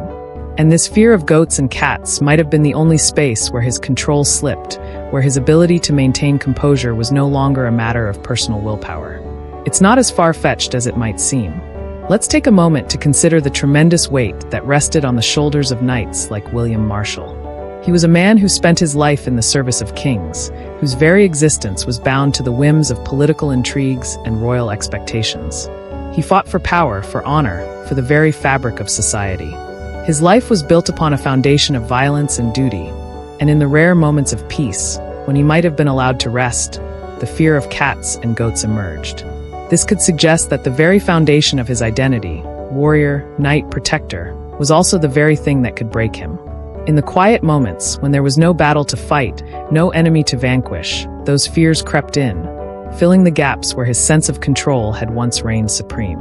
And this fear of goats and cats might have been the only space where his control slipped, where his ability to maintain composure was no longer a matter of personal willpower. It's not as far-fetched as it might seem. Let's take a moment to consider the tremendous weight that rested on the shoulders of knights like William Marshal. He was a man who spent his life in the service of kings, whose very existence was bound to the whims of political intrigues and royal expectations. He fought for power, for honor, for the very fabric of society. His life was built upon a foundation of violence and duty, and in the rare moments of peace, when he might have been allowed to rest, the fear of cats and goats emerged. This could suggest that the very foundation of his identity, warrior, knight, protector, was also the very thing that could break him. In the quiet moments, when there was no battle to fight, no enemy to vanquish, those fears crept in, filling the gaps where his sense of control had once reigned supreme.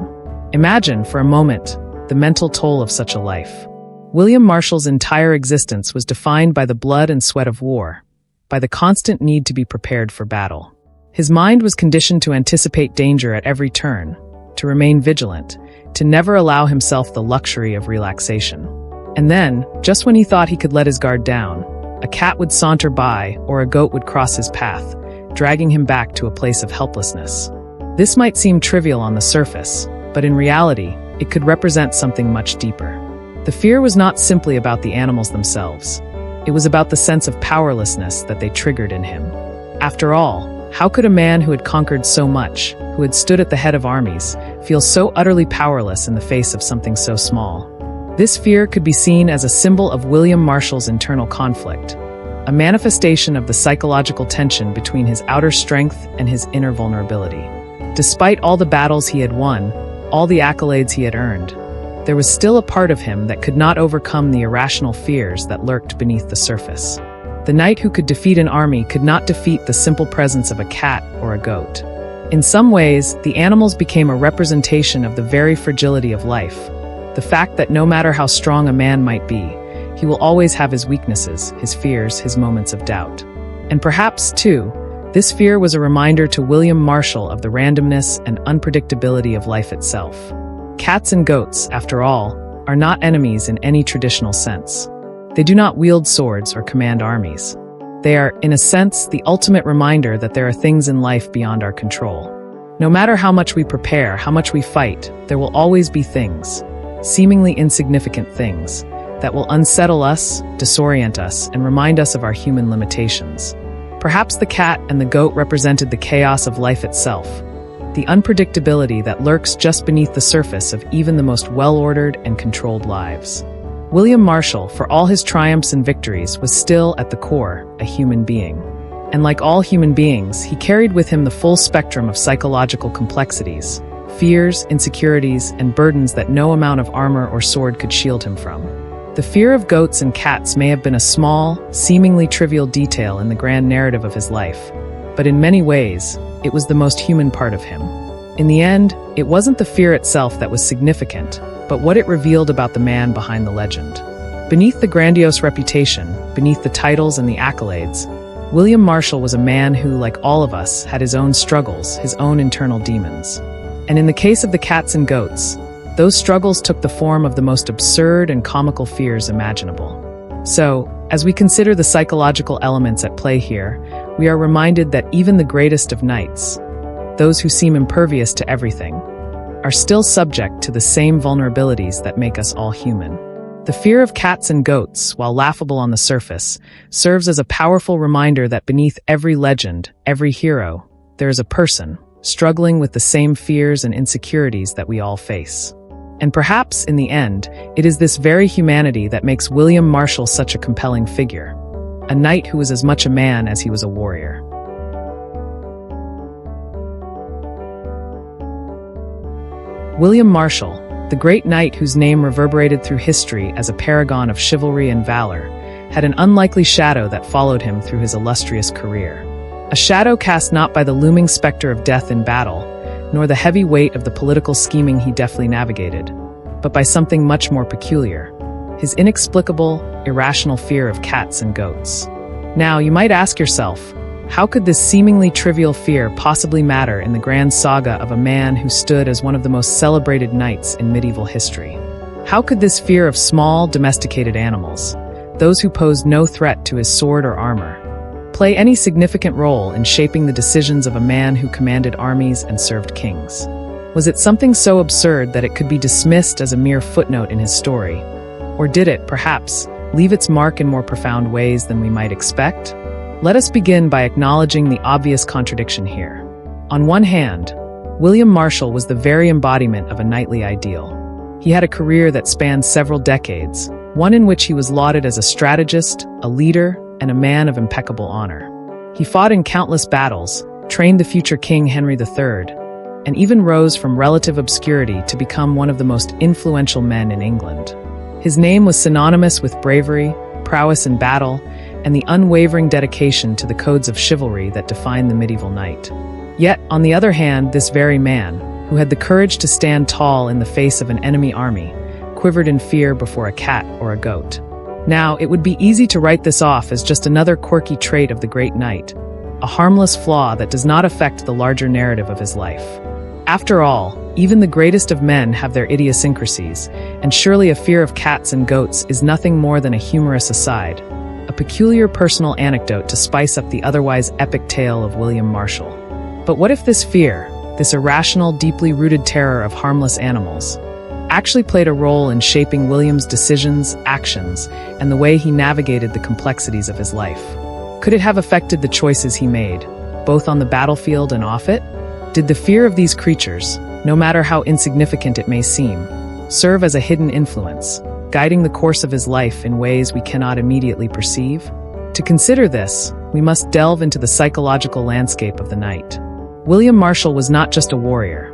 Imagine, for a moment, the mental toll of such a life. William Marshal's entire existence was defined by the blood and sweat of war, by the constant need to be prepared for battle. His mind was conditioned to anticipate danger at every turn, to remain vigilant, to never allow himself the luxury of relaxation. And then, just when he thought he could let his guard down, a cat would saunter by or a goat would cross his path, dragging him back to a place of helplessness. This might seem trivial on the surface, but in reality, it could represent something much deeper. The fear was not simply about the animals themselves. It was about the sense of powerlessness that they triggered in him. After all, how could a man who had conquered so much, who had stood at the head of armies, feel so utterly powerless in the face of something so small? This fear could be seen as a symbol of William Marshal's internal conflict, a manifestation of the psychological tension between his outer strength and his inner vulnerability. Despite all the battles he had won, all the accolades he had earned, there was still a part of him that could not overcome the irrational fears that lurked beneath the surface. The knight who could defeat an army could not defeat the simple presence of a cat or a goat. In some ways, the animals became a representation of the very fragility of life, the fact that no matter how strong a man might be, he will always have his weaknesses, his fears, his moments of doubt. And perhaps, too, this fear was a reminder to William Marshal of the randomness and unpredictability of life itself. Cats and goats, after all, are not enemies in any traditional sense. They do not wield swords or command armies. They are, in a sense, the ultimate reminder that there are things in life beyond our control. No matter how much we prepare, how much we fight, there will always be things, seemingly insignificant things, that will unsettle us, disorient us, and remind us of our human limitations. Perhaps the cat and the goat represented the chaos of life itself, the unpredictability that lurks just beneath the surface of even the most well-ordered and controlled lives. William Marshal, for all his triumphs and victories, was still, at the core, a human being. And like all human beings, he carried with him the full spectrum of psychological complexities, fears, insecurities, and burdens that no amount of armor or sword could shield him from. The fear of goats and cats may have been a small, seemingly trivial detail in the grand narrative of his life, but in many ways, it was the most human part of him. In the end, it wasn't the fear itself that was significant, but what it revealed about the man behind the legend. Beneath the grandiose reputation, beneath the titles and the accolades, William Marshal was a man who, like all of us, had his own struggles, his own internal demons. And in the case of the cats and goats, those struggles took the form of the most absurd and comical fears imaginable. So, as we consider the psychological elements at play here, we are reminded that even the greatest of knights, those who seem impervious to everything, are still subject to the same vulnerabilities that make us all human. The fear of cats and goats, while laughable on the surface, serves as a powerful reminder that beneath every legend, every hero, there is a person, struggling with the same fears and insecurities that we all face. And perhaps, in the end, it is this very humanity that makes William Marshal such a compelling figure, a knight who was as much a man as he was a warrior. William Marshal, the great knight whose name reverberated through history as a paragon of chivalry and valor, had an unlikely shadow that followed him through his illustrious career. A shadow cast not by the looming specter of death in battle, nor the heavy weight of the political scheming he deftly navigated, but by something much more peculiar, his inexplicable, irrational fear of cats and goats. Now, you might ask yourself, how could this seemingly trivial fear possibly matter in the grand saga of a man who stood as one of the most celebrated knights in medieval history? How could this fear of small, domesticated animals, those who posed no threat to his sword or armor, play any significant role in shaping the decisions of a man who commanded armies and served kings? Was it something so absurd that it could be dismissed as a mere footnote in his story? Or did it, perhaps, leave its mark in more profound ways than we might expect? Let us begin by acknowledging the obvious contradiction here. On one hand, William Marshal was the very embodiment of a knightly ideal. He had a career that spanned several decades, one in which he was lauded as a strategist, a leader, and a man of impeccable honor. He fought in countless battles, trained the future King Henry III, and even rose from relative obscurity to become one of the most influential men in England. His name was synonymous with bravery, prowess in battle, and the unwavering dedication to the codes of chivalry that defined the medieval knight. Yet, on the other hand, this very man, who had the courage to stand tall in the face of an enemy army, quivered in fear before a cat or a goat. Now, it would be easy to write this off as just another quirky trait of the great knight, a harmless flaw that does not affect the larger narrative of his life. After all, even the greatest of men have their idiosyncrasies, and surely a fear of cats and goats is nothing more than a humorous aside, a peculiar personal anecdote to spice up the otherwise epic tale of William Marshal. But what if this fear, this irrational, deeply rooted terror of harmless animals, actually played a role in shaping William's decisions, actions, and the way he navigated the complexities of his life? Could it have affected the choices he made, both on the battlefield and off it? Did the fear of these creatures, no matter how insignificant it may seem, serve as a hidden influence, guiding the course of his life in ways we cannot immediately perceive? To consider this, we must delve into the psychological landscape of the knight. William Marshal was not just a warrior.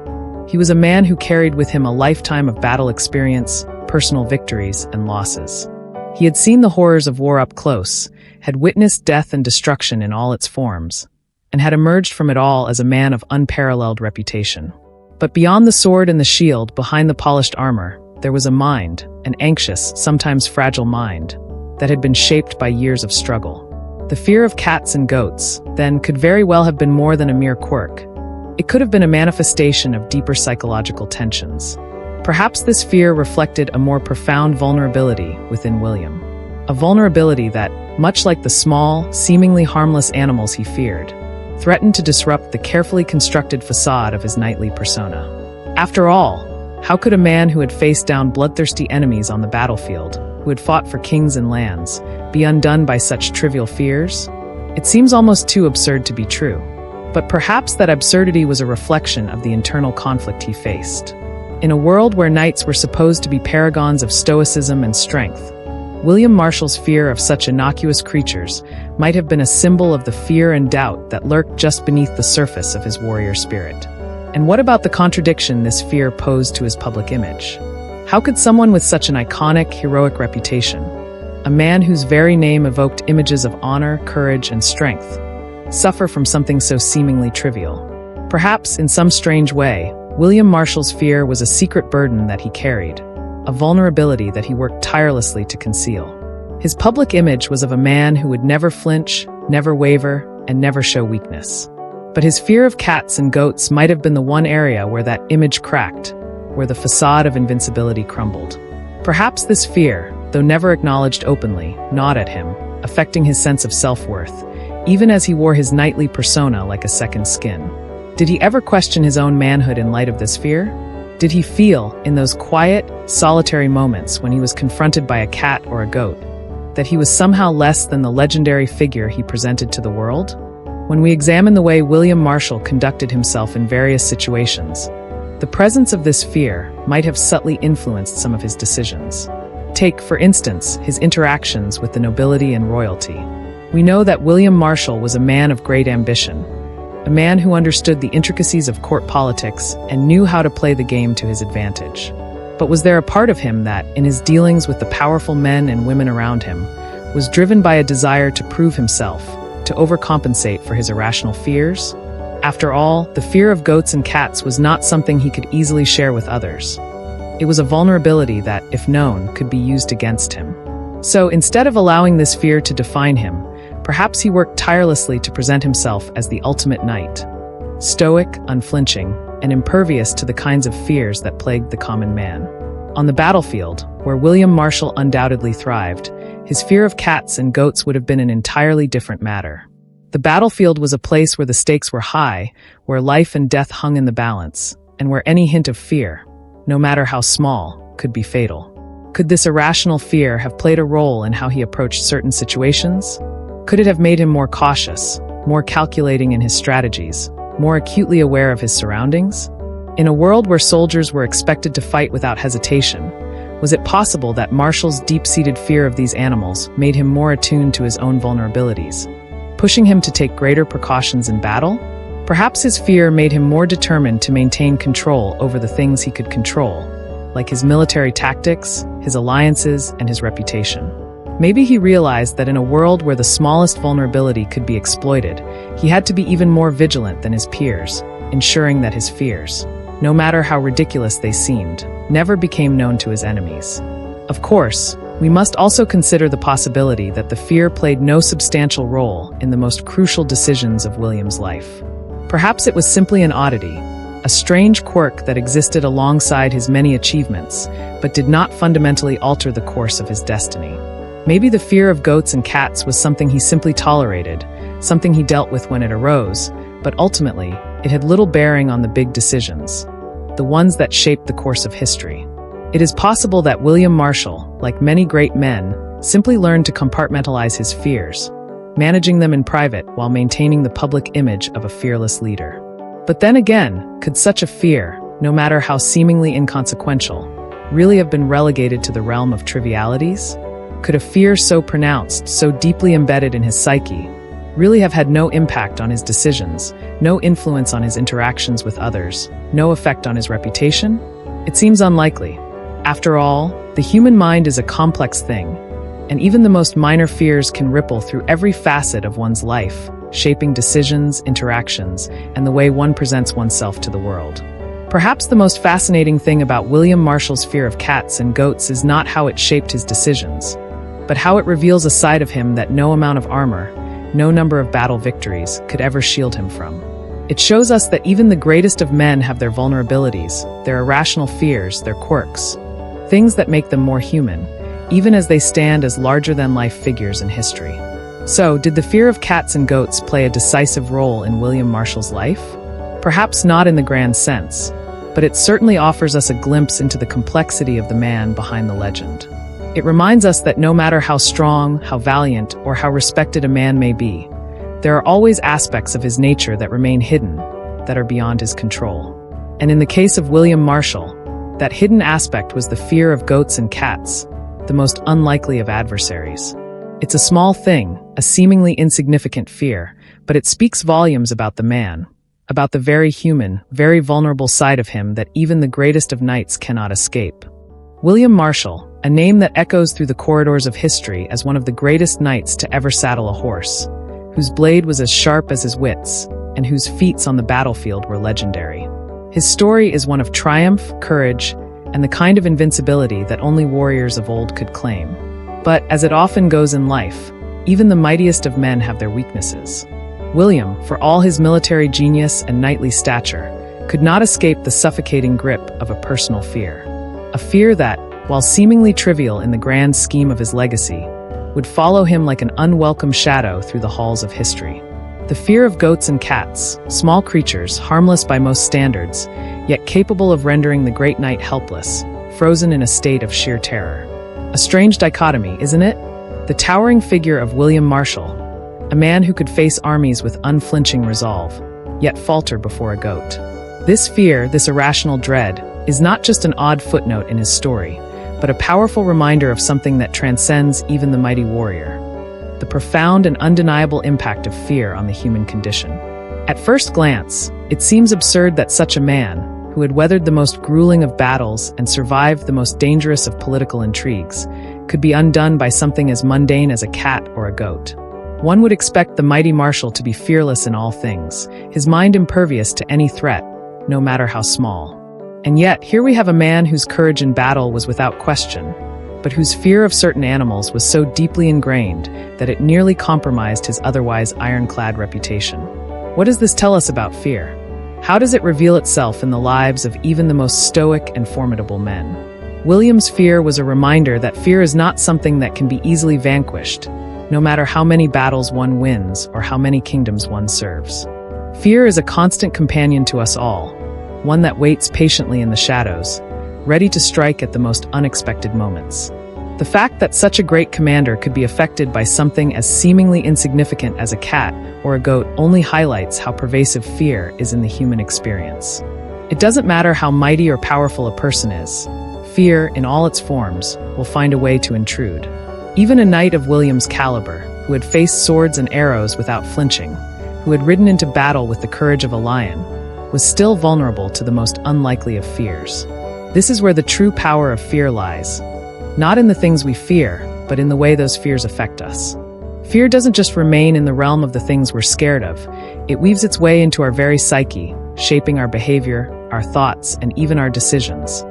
He was a man who carried with him a lifetime of battle experience, personal victories, and losses. He had seen the horrors of war up close, had witnessed death and destruction in all its forms, and had emerged from it all as a man of unparalleled reputation. But beyond the sword and the shield, behind the polished armor, there was a mind, an anxious, sometimes fragile mind, that had been shaped by years of struggle. The fear of cats and goats, then, could very well have been more than a mere quirk. It could have been a manifestation of deeper psychological tensions. Perhaps this fear reflected a more profound vulnerability within William. A vulnerability that, much like the small, seemingly harmless animals he feared, threatened to disrupt the carefully constructed facade of his knightly persona. After all, how could a man who had faced down bloodthirsty enemies on the battlefield, who had fought for kings and lands, be undone by such trivial fears? It seems almost too absurd to be true. But perhaps that absurdity was a reflection of the internal conflict he faced. In a world where knights were supposed to be paragons of stoicism and strength, William Marshal's fear of such innocuous creatures might have been a symbol of the fear and doubt that lurked just beneath the surface of his warrior spirit. And what about the contradiction this fear posed to his public image? How could someone with such an iconic, heroic reputation, a man whose very name evoked images of honor, courage, and strength, suffer from something so seemingly trivial? Perhaps, in some strange way, William Marshal's fear was a secret burden that he carried, a vulnerability that he worked tirelessly to conceal. His public image was of a man who would never flinch, never waver, and never show weakness. But his fear of cats and goats might have been the one area where that image cracked, where the facade of invincibility crumbled. Perhaps this fear, though never acknowledged openly, gnawed at him, affecting his sense of self-worth, even as he wore his knightly persona like a second skin. Did he ever question his own manhood in light of this fear? Did he feel, in those quiet, solitary moments when he was confronted by a cat or a goat, that he was somehow less than the legendary figure he presented to the world? When we examine the way William Marshal conducted himself in various situations, the presence of this fear might have subtly influenced some of his decisions. Take, for instance, his interactions with the nobility and royalty. We know that William Marshal was a man of great ambition, a man who understood the intricacies of court politics and knew how to play the game to his advantage. But was there a part of him that, in his dealings with the powerful men and women around him, was driven by a desire to prove himself, to overcompensate for his irrational fears? After all, the fear of goats and cats was not something he could easily share with others. It was a vulnerability that, if known, could be used against him. So, instead of allowing this fear to define him, perhaps he worked tirelessly to present himself as the ultimate knight, stoic, unflinching, and impervious to the kinds of fears that plagued the common man. On the battlefield, where William Marshal undoubtedly thrived, his fear of cats and goats would have been an entirely different matter. The battlefield was a place where the stakes were high, where life and death hung in the balance, and where any hint of fear, no matter how small, could be fatal. Could this irrational fear have played a role in how he approached certain situations? Could it have made him more cautious, more calculating in his strategies, more acutely aware of his surroundings? In a world where soldiers were expected to fight without hesitation, was it possible that Marshal's deep-seated fear of these animals made him more attuned to his own vulnerabilities, pushing him to take greater precautions in battle? Perhaps his fear made him more determined to maintain control over the things he could control, like his military tactics, his alliances, and his reputation. Maybe he realized that in a world where the smallest vulnerability could be exploited, he had to be even more vigilant than his peers, ensuring that his fears, no matter how ridiculous they seemed, never became known to his enemies. Of course, we must also consider the possibility that the fear played no substantial role in the most crucial decisions of William's life. Perhaps it was simply an oddity, a strange quirk that existed alongside his many achievements, but did not fundamentally alter the course of his destiny. Maybe the fear of goats and cats was something he simply tolerated, something he dealt with when it arose, but ultimately, it had little bearing on the big decisions, the ones that shaped the course of history. It is possible that William Marshal, like many great men, simply learned to compartmentalize his fears, managing them in private while maintaining the public image of a fearless leader. But then again, could such a fear, no matter how seemingly inconsequential, really have been relegated to the realm of trivialities? Could a fear so pronounced, so deeply embedded in his psyche, really have had no impact on his decisions, no influence on his interactions with others, no effect on his reputation? It seems unlikely. After all, the human mind is a complex thing, and even the most minor fears can ripple through every facet of one's life, shaping decisions, interactions, and the way one presents oneself to the world. Perhaps the most fascinating thing about William Marshal's fear of cats and goats is not how it shaped his decisions, but how it reveals a side of him that no amount of armor, no number of battle victories could ever shield him from. It shows us that even the greatest of men have their vulnerabilities, their irrational fears, their quirks, things that make them more human, even as they stand as larger-than-life figures in history. So, did the fear of cats and goats play a decisive role in William Marshal's life? Perhaps not in the grand sense, but it certainly offers us a glimpse into the complexity of the man behind the legend. It reminds us that no matter how strong, how valiant, or how respected a man may be, there are always aspects of his nature that remain hidden, that are beyond his control. And in the case of William Marshal, that hidden aspect was the fear of goats and cats, the most unlikely of adversaries. It's a small thing, a seemingly insignificant fear, but it speaks volumes about the man, about the very human, very vulnerable side of him that even the greatest of knights cannot escape. William Marshal, a name that echoes through the corridors of history as one of the greatest knights to ever saddle a horse, whose blade was as sharp as his wits, and whose feats on the battlefield were legendary. His story is one of triumph, courage, and the kind of invincibility that only warriors of old could claim. But, as it often goes in life, even the mightiest of men have their weaknesses. William, for all his military genius and knightly stature, could not escape the suffocating grip of a personal fear. A fear that, while seemingly trivial in the grand scheme of his legacy, would follow him like an unwelcome shadow through the halls of history. The fear of goats and cats, small creatures, harmless by most standards, yet capable of rendering the great knight helpless, frozen in a state of sheer terror. A strange dichotomy, isn't it? The towering figure of William Marshal, a man who could face armies with unflinching resolve, yet falter before a goat. This fear, this irrational dread, is not just an odd footnote in his story, but a powerful reminder of something that transcends even the mighty warrior: the profound and undeniable impact of fear on the human condition. At first glance, it seems absurd that such a man, who had weathered the most grueling of battles and survived the most dangerous of political intrigues, could be undone by something as mundane as a cat or a goat. One would expect the mighty Marshal to be fearless in all things, his mind impervious to any threat, no matter how small. And yet, here we have a man whose courage in battle was without question, but whose fear of certain animals was so deeply ingrained that it nearly compromised his otherwise ironclad reputation. What does this tell us about fear? How does it reveal itself in the lives of even the most stoic and formidable men? William's fear was a reminder that fear is not something that can be easily vanquished, no matter how many battles one wins or how many kingdoms one serves. Fear is a constant companion to us all, one that waits patiently in the shadows, ready to strike at the most unexpected moments. The fact that such a great commander could be affected by something as seemingly insignificant as a cat or a goat only highlights how pervasive fear is in the human experience. It doesn't matter how mighty or powerful a person is, fear, in all its forms, will find a way to intrude. Even a knight of William's caliber, who had faced swords and arrows without flinching, who had ridden into battle with the courage of a lion, was still vulnerable to the most unlikely of fears. This is where the true power of fear lies. Not in the things we fear, but in the way those fears affect us. Fear doesn't just remain in the realm of the things we're scared of. It weaves its way into our very psyche, shaping our behavior, our thoughts, and even our decisions.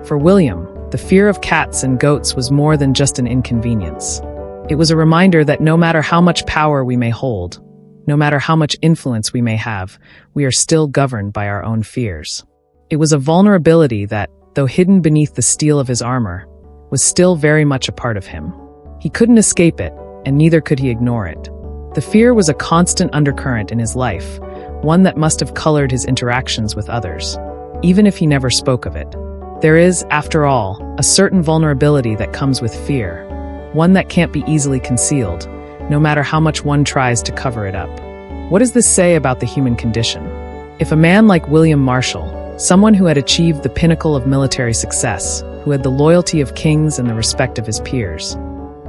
For William, the fear of cats and goats was more than just an inconvenience. It was a reminder that no matter how much power we may hold, no matter how much influence we may have, we are still governed by our own fears. It was a vulnerability that, though hidden beneath the steel of his armor, was still very much a part of him. He couldn't escape it, and neither could he ignore it. The fear was a constant undercurrent in his life, one that must have colored his interactions with others, even if he never spoke of it. There is, after all, a certain vulnerability that comes with fear, one that can't be easily concealed, no matter how much one tries to cover it up. What does this say about the human condition? If a man like William Marshal, someone who had achieved the pinnacle of military success, who had the loyalty of kings and the respect of his peers,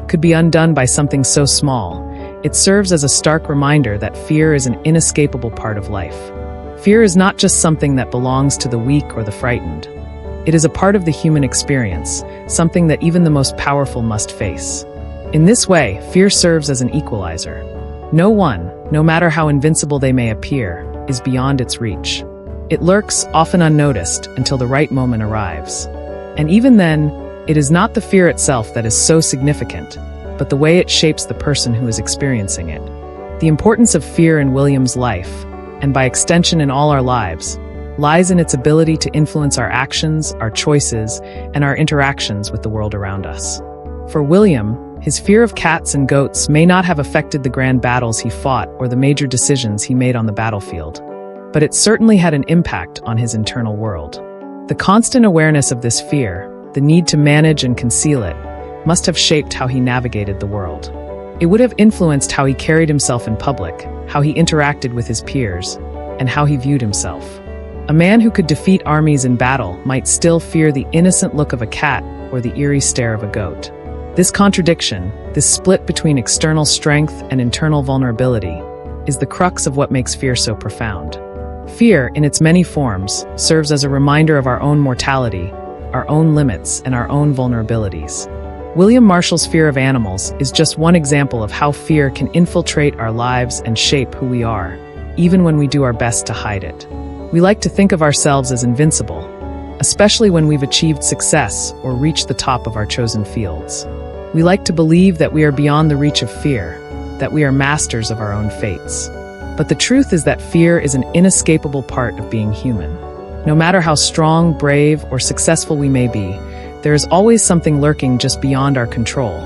could be undone by something so small, it serves as a stark reminder that fear is an inescapable part of life. Fear is not just something that belongs to the weak or the frightened. It is a part of the human experience, something that even the most powerful must face. In this way, fear serves as an equalizer. No one, no matter how invincible they may appear, is beyond its reach. It lurks, often unnoticed, until the right moment arrives. And even then, it is not the fear itself that is so significant, but the way it shapes the person who is experiencing it. The importance of fear in William's life, and by extension in all our lives, lies in its ability to influence our actions, our choices, and our interactions with the world around us. For William, his fear of cats and goats may not have affected the grand battles he fought or the major decisions he made on the battlefield, but it certainly had an impact on his internal world. The constant awareness of this fear, the need to manage and conceal it, must have shaped how he navigated the world. It would have influenced how he carried himself in public, how he interacted with his peers, and how he viewed himself. A man who could defeat armies in battle might still fear the innocent look of a cat or the eerie stare of a goat. This contradiction, this split between external strength and internal vulnerability, is the crux of what makes fear so profound. Fear, in its many forms, serves as a reminder of our own mortality, our own limits, and our own vulnerabilities. William Marshal's fear of animals is just one example of how fear can infiltrate our lives and shape who we are, even when we do our best to hide it. We like to think of ourselves as invincible, especially when we've achieved success or reached the top of our chosen fields. We like to believe that we are beyond the reach of fear, that we are masters of our own fates. But the truth is that fear is an inescapable part of being human. No matter how strong, brave, or successful we may be, there is always something lurking just beyond our control,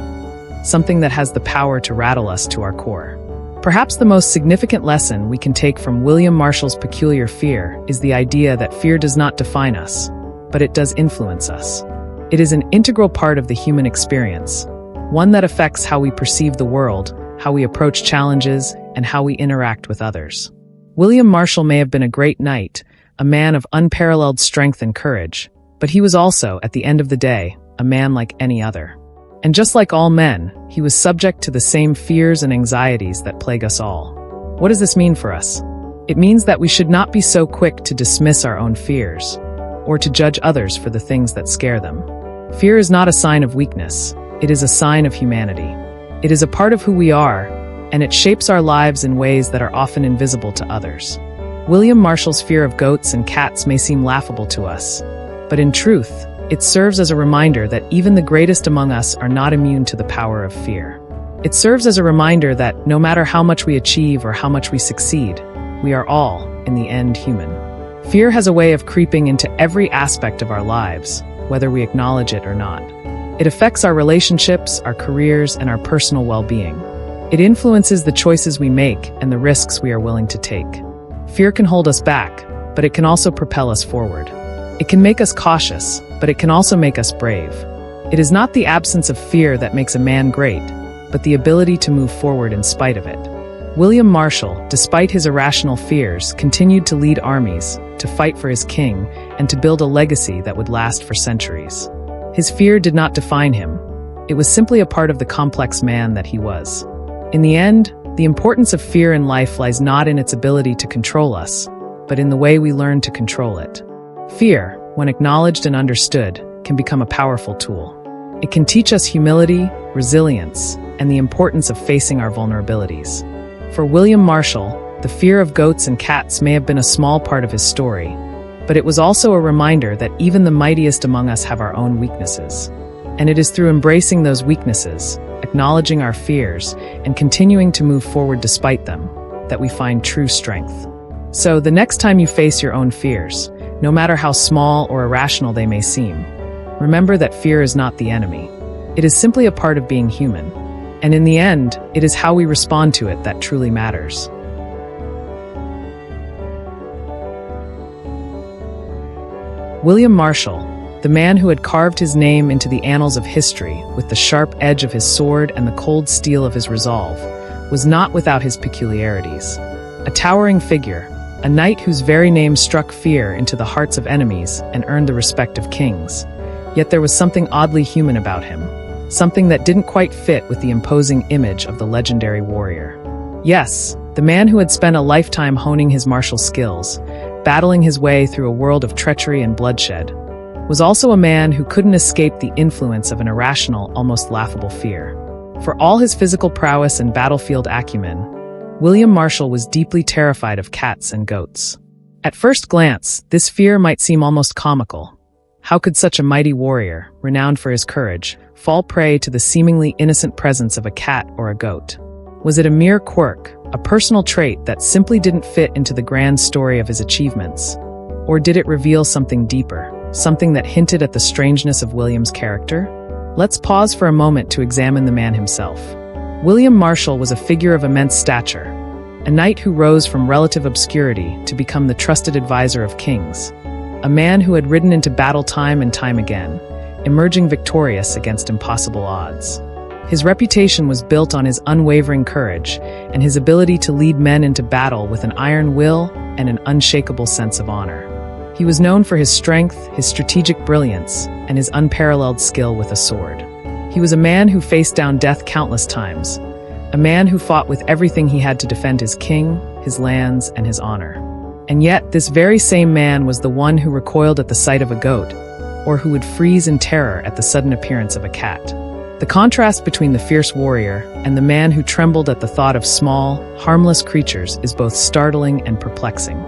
something that has the power to rattle us to our core. Perhaps the most significant lesson we can take from William Marshal's peculiar fear is the idea that fear does not define us, but it does influence us. It is an integral part of the human experience, one that affects how we perceive the world, how we approach challenges, and how we interact with others. William Marshal may have been a great knight, a man of unparalleled strength and courage, but he was also, at the end of the day, a man like any other. And just like all men, he was subject to the same fears and anxieties that plague us all. What does this mean for us? It means that we should not be so quick to dismiss our own fears, or to judge others for the things that scare them. Fear is not a sign of weakness, it is a sign of humanity. It is a part of who we are, and it shapes our lives in ways that are often invisible to others. William Marshal's fear of goats and cats may seem laughable to us, but in truth, it serves as a reminder that even the greatest among us are not immune to the power of fear. It serves as a reminder that no matter how much we achieve or how much we succeed, we are all, in the end, human. Fear has a way of creeping into every aspect of our lives, whether we acknowledge it or not. It affects our relationships, our careers, and our personal well-being. It influences the choices we make and the risks we are willing to take. Fear can hold us back, but it can also propel us forward. It can make us cautious, but it can also make us brave. It is not the absence of fear that makes a man great, but the ability to move forward in spite of it. William Marshal, despite his irrational fears, continued to lead armies, to fight for his king, and to build a legacy that would last for centuries. His fear did not define him. It was simply a part of the complex man that he was. In the end, the importance of fear in life lies not in its ability to control us, but in the way we learn to control it. Fear, when acknowledged and understood, can become a powerful tool. It can teach us humility, resilience, and the importance of facing our vulnerabilities. For William Marshal, the fear of goats and cats may have been a small part of his story, but it was also a reminder that even the mightiest among us have our own weaknesses. And it is through embracing those weaknesses, acknowledging our fears, and continuing to move forward despite them, that we find true strength. So, the next time you face your own fears, no matter how small or irrational they may seem, remember that fear is not the enemy. It is simply a part of being human. And in the end, it is how we respond to it that truly matters. William Marshal, the man who had carved his name into the annals of history with the sharp edge of his sword and the cold steel of his resolve, was not without his peculiarities. A towering figure, a knight whose very name struck fear into the hearts of enemies and earned the respect of kings. Yet there was something oddly human about him. Something that didn't quite fit with the imposing image of the legendary warrior. Yes, the man who had spent a lifetime honing his martial skills, battling his way through a world of treachery and bloodshed, was also a man who couldn't escape the influence of an irrational, almost laughable fear. For all his physical prowess and battlefield acumen, William Marshal was deeply terrified of cats and goats. At first glance, this fear might seem almost comical. How could such a mighty warrior, renowned for his courage, fall prey to the seemingly innocent presence of a cat or a goat? Was it a mere quirk, a personal trait that simply didn't fit into the grand story of his achievements? Or did it reveal something deeper, something that hinted at the strangeness of William's character? Let's pause for a moment to examine the man himself. William Marshal was a figure of immense stature, a knight who rose from relative obscurity to become the trusted advisor of kings, a man who had ridden into battle time and time again, emerging victorious against impossible odds. His reputation was built on his unwavering courage and his ability to lead men into battle with an iron will and an unshakable sense of honor. He was known for his strength, his strategic brilliance, and his unparalleled skill with a sword. He was a man who faced down death countless times, a man who fought with everything he had to defend his king, his lands, and his honor. And yet, this very same man was the one who recoiled at the sight of a goat, or who would freeze in terror at the sudden appearance of a cat. The contrast between the fierce warrior and the man who trembled at the thought of small, harmless creatures is both startling and perplexing.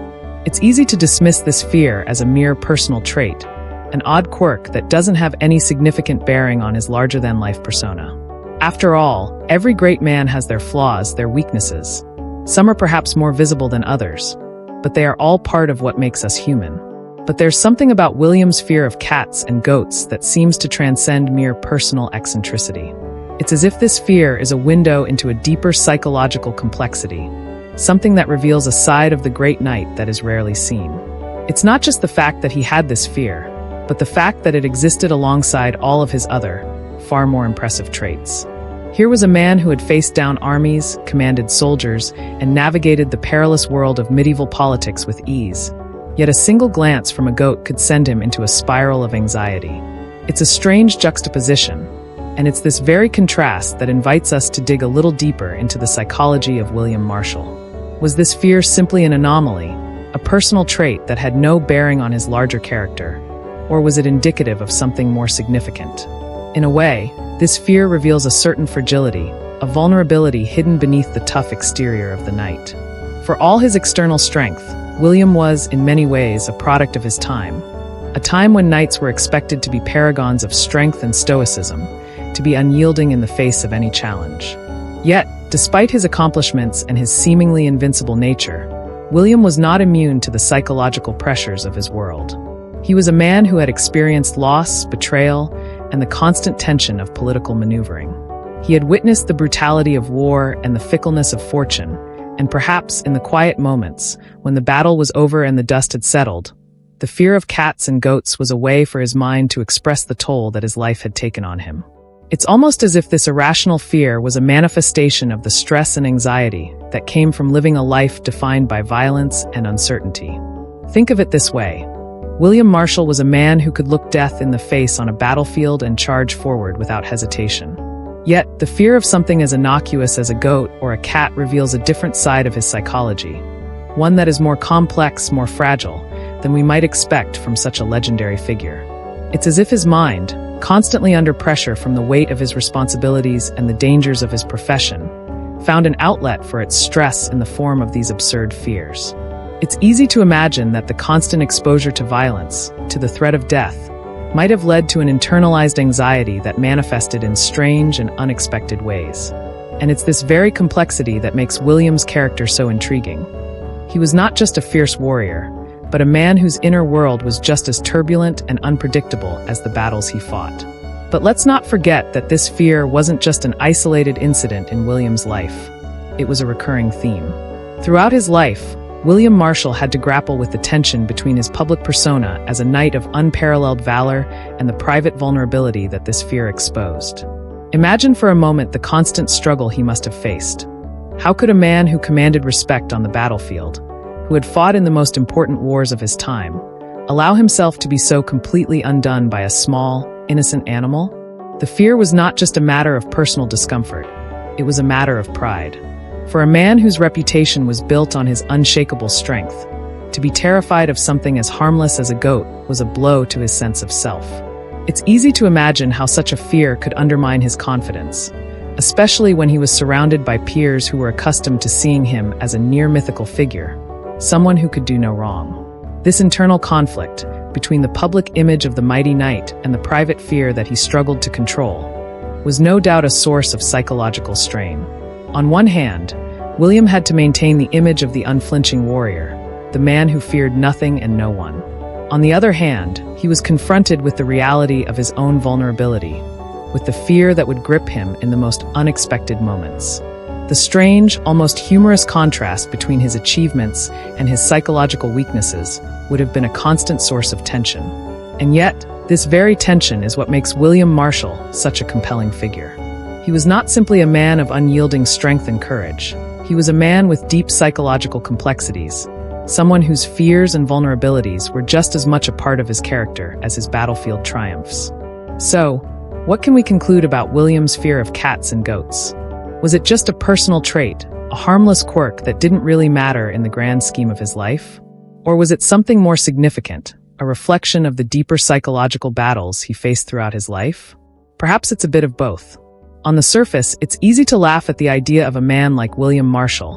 It's easy to dismiss this fear as a mere personal trait, an odd quirk that doesn't have any significant bearing on his larger-than-life persona. After all, every great man has their flaws, their weaknesses. Some are perhaps more visible than others, but they are all part of what makes us human. But there's something about William's fear of cats and goats that seems to transcend mere personal eccentricity. It's as if this fear is a window into a deeper psychological complexity, something that reveals a side of the great knight that is rarely seen. It's not just the fact that he had this fear, but the fact that it existed alongside all of his other, far more impressive traits. Here was a man who had faced down armies, commanded soldiers, and navigated the perilous world of medieval politics with ease. Yet a single glance from a goat could send him into a spiral of anxiety. It's a strange juxtaposition, and it's this very contrast that invites us to dig a little deeper into the psychology of William Marshal. Was this fear simply an anomaly, a personal trait that had no bearing on his larger character, or was it indicative of something more significant? In a way, this fear reveals a certain fragility, a vulnerability hidden beneath the tough exterior of the knight. For all his external strength, William was, in many ways, a product of his time, a time when knights were expected to be paragons of strength and stoicism, to be unyielding in the face of any challenge. Yet, despite his accomplishments and his seemingly invincible nature, William was not immune to the psychological pressures of his world. He was a man who had experienced loss, betrayal, and the constant tension of political maneuvering. He had witnessed the brutality of war and the fickleness of fortune, And perhaps in the quiet moments, when the battle was over and the dust had settled, the fear of cats and goats was a way for his mind to express the toll that his life had taken on him. It's almost as if this irrational fear was a manifestation of the stress and anxiety that came from living a life defined by violence and uncertainty. Think of it this way. William Marshal was a man who could look death in the face on a battlefield and charge forward without hesitation. Yet, the fear of something as innocuous as a goat or a cat reveals a different side of his psychology, one that is more complex, more fragile, than we might expect from such a legendary figure. It's as if his mind, constantly under pressure from the weight of his responsibilities and the dangers of his profession, found an outlet for its stress in the form of these absurd fears. It's easy to imagine that the constant exposure to violence, to the threat of death, might have led to an internalized anxiety that manifested in strange and unexpected ways. And it's this very complexity that makes William's character so intriguing. He was not just a fierce warrior, but a man whose inner world was just as turbulent and unpredictable as the battles he fought. But let's not forget that this fear wasn't just an isolated incident in William's life. It was a recurring theme. Throughout his life, William Marshal had to grapple with the tension between his public persona as a knight of unparalleled valor and the private vulnerability that this fear exposed. Imagine for a moment the constant struggle he must have faced. How could a man who commanded respect on the battlefield, who had fought in the most important wars of his time, allow himself to be so completely undone by a small, innocent animal? The fear was not just a matter of personal discomfort, it was a matter of pride. For a man whose reputation was built on his unshakable strength, to be terrified of something as harmless as a goat was a blow to his sense of self. It's easy to imagine how such a fear could undermine his confidence, especially when he was surrounded by peers who were accustomed to seeing him as a near-mythical figure, someone who could do no wrong. This internal conflict between the public image of the mighty knight and the private fear that he struggled to control was no doubt a source of psychological strain. On one hand, William had to maintain the image of the unflinching warrior, the man who feared nothing and no one. On the other hand, he was confronted with the reality of his own vulnerability, with the fear that would grip him in the most unexpected moments. The strange, almost humorous contrast between his achievements and his psychological weaknesses would have been a constant source of tension. And yet, this very tension is what makes William Marshal such a compelling figure. He was not simply a man of unyielding strength and courage. He was a man with deep psychological complexities, someone whose fears and vulnerabilities were just as much a part of his character as his battlefield triumphs. So, what can we conclude about William's fear of cats and goats? Was it just a personal trait, a harmless quirk that didn't really matter in the grand scheme of his life? Or was it something more significant, a reflection of the deeper psychological battles he faced throughout his life? Perhaps it's a bit of both. On the surface, it's easy to laugh at the idea of a man like William Marshal,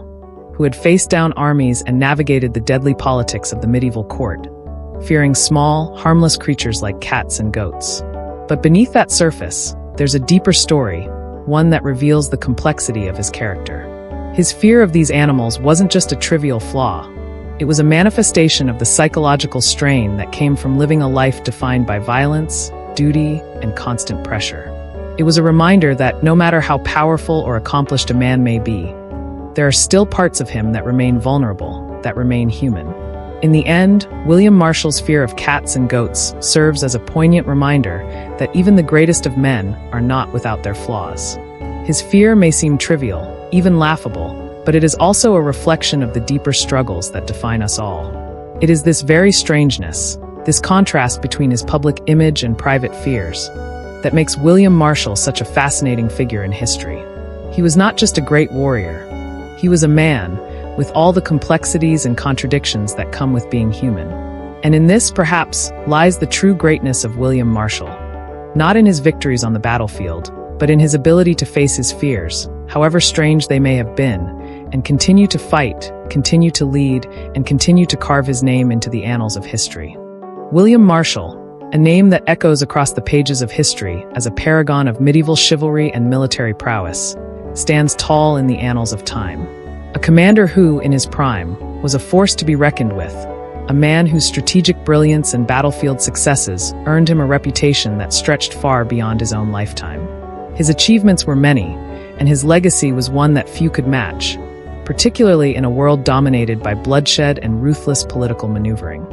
who had faced down armies and navigated the deadly politics of the medieval court, fearing small, harmless creatures like cats and goats. But beneath that surface, there's a deeper story, one that reveals the complexity of his character. His fear of these animals wasn't just a trivial flaw. It was a manifestation of the psychological strain that came from living a life defined by violence, duty, and constant pressure. It was a reminder that no matter how powerful or accomplished a man may be, there are still parts of him that remain vulnerable, that remain human. In the end, William Marshal's fear of cats and goats serves as a poignant reminder that even the greatest of men are not without their flaws. His fear may seem trivial, even laughable, but it is also a reflection of the deeper struggles that define us all. It is this very strangeness, this contrast between his public image and private fears, that makes William Marshal such a fascinating figure in history. He was not just a great warrior. He was a man, with all the complexities and contradictions that come with being human. And in this, perhaps, lies the true greatness of William Marshal. Not in his victories on the battlefield, but in his ability to face his fears, however strange they may have been, and continue to fight, continue to lead, and continue to carve his name into the annals of history. William Marshal, a name that echoes across the pages of history as a paragon of medieval chivalry and military prowess, stands tall in the annals of time. A commander who, in his prime, was a force to be reckoned with, a man whose strategic brilliance and battlefield successes earned him a reputation that stretched far beyond his own lifetime. His achievements were many, and his legacy was one that few could match. particularly in a world dominated by bloodshed and ruthless political maneuvering.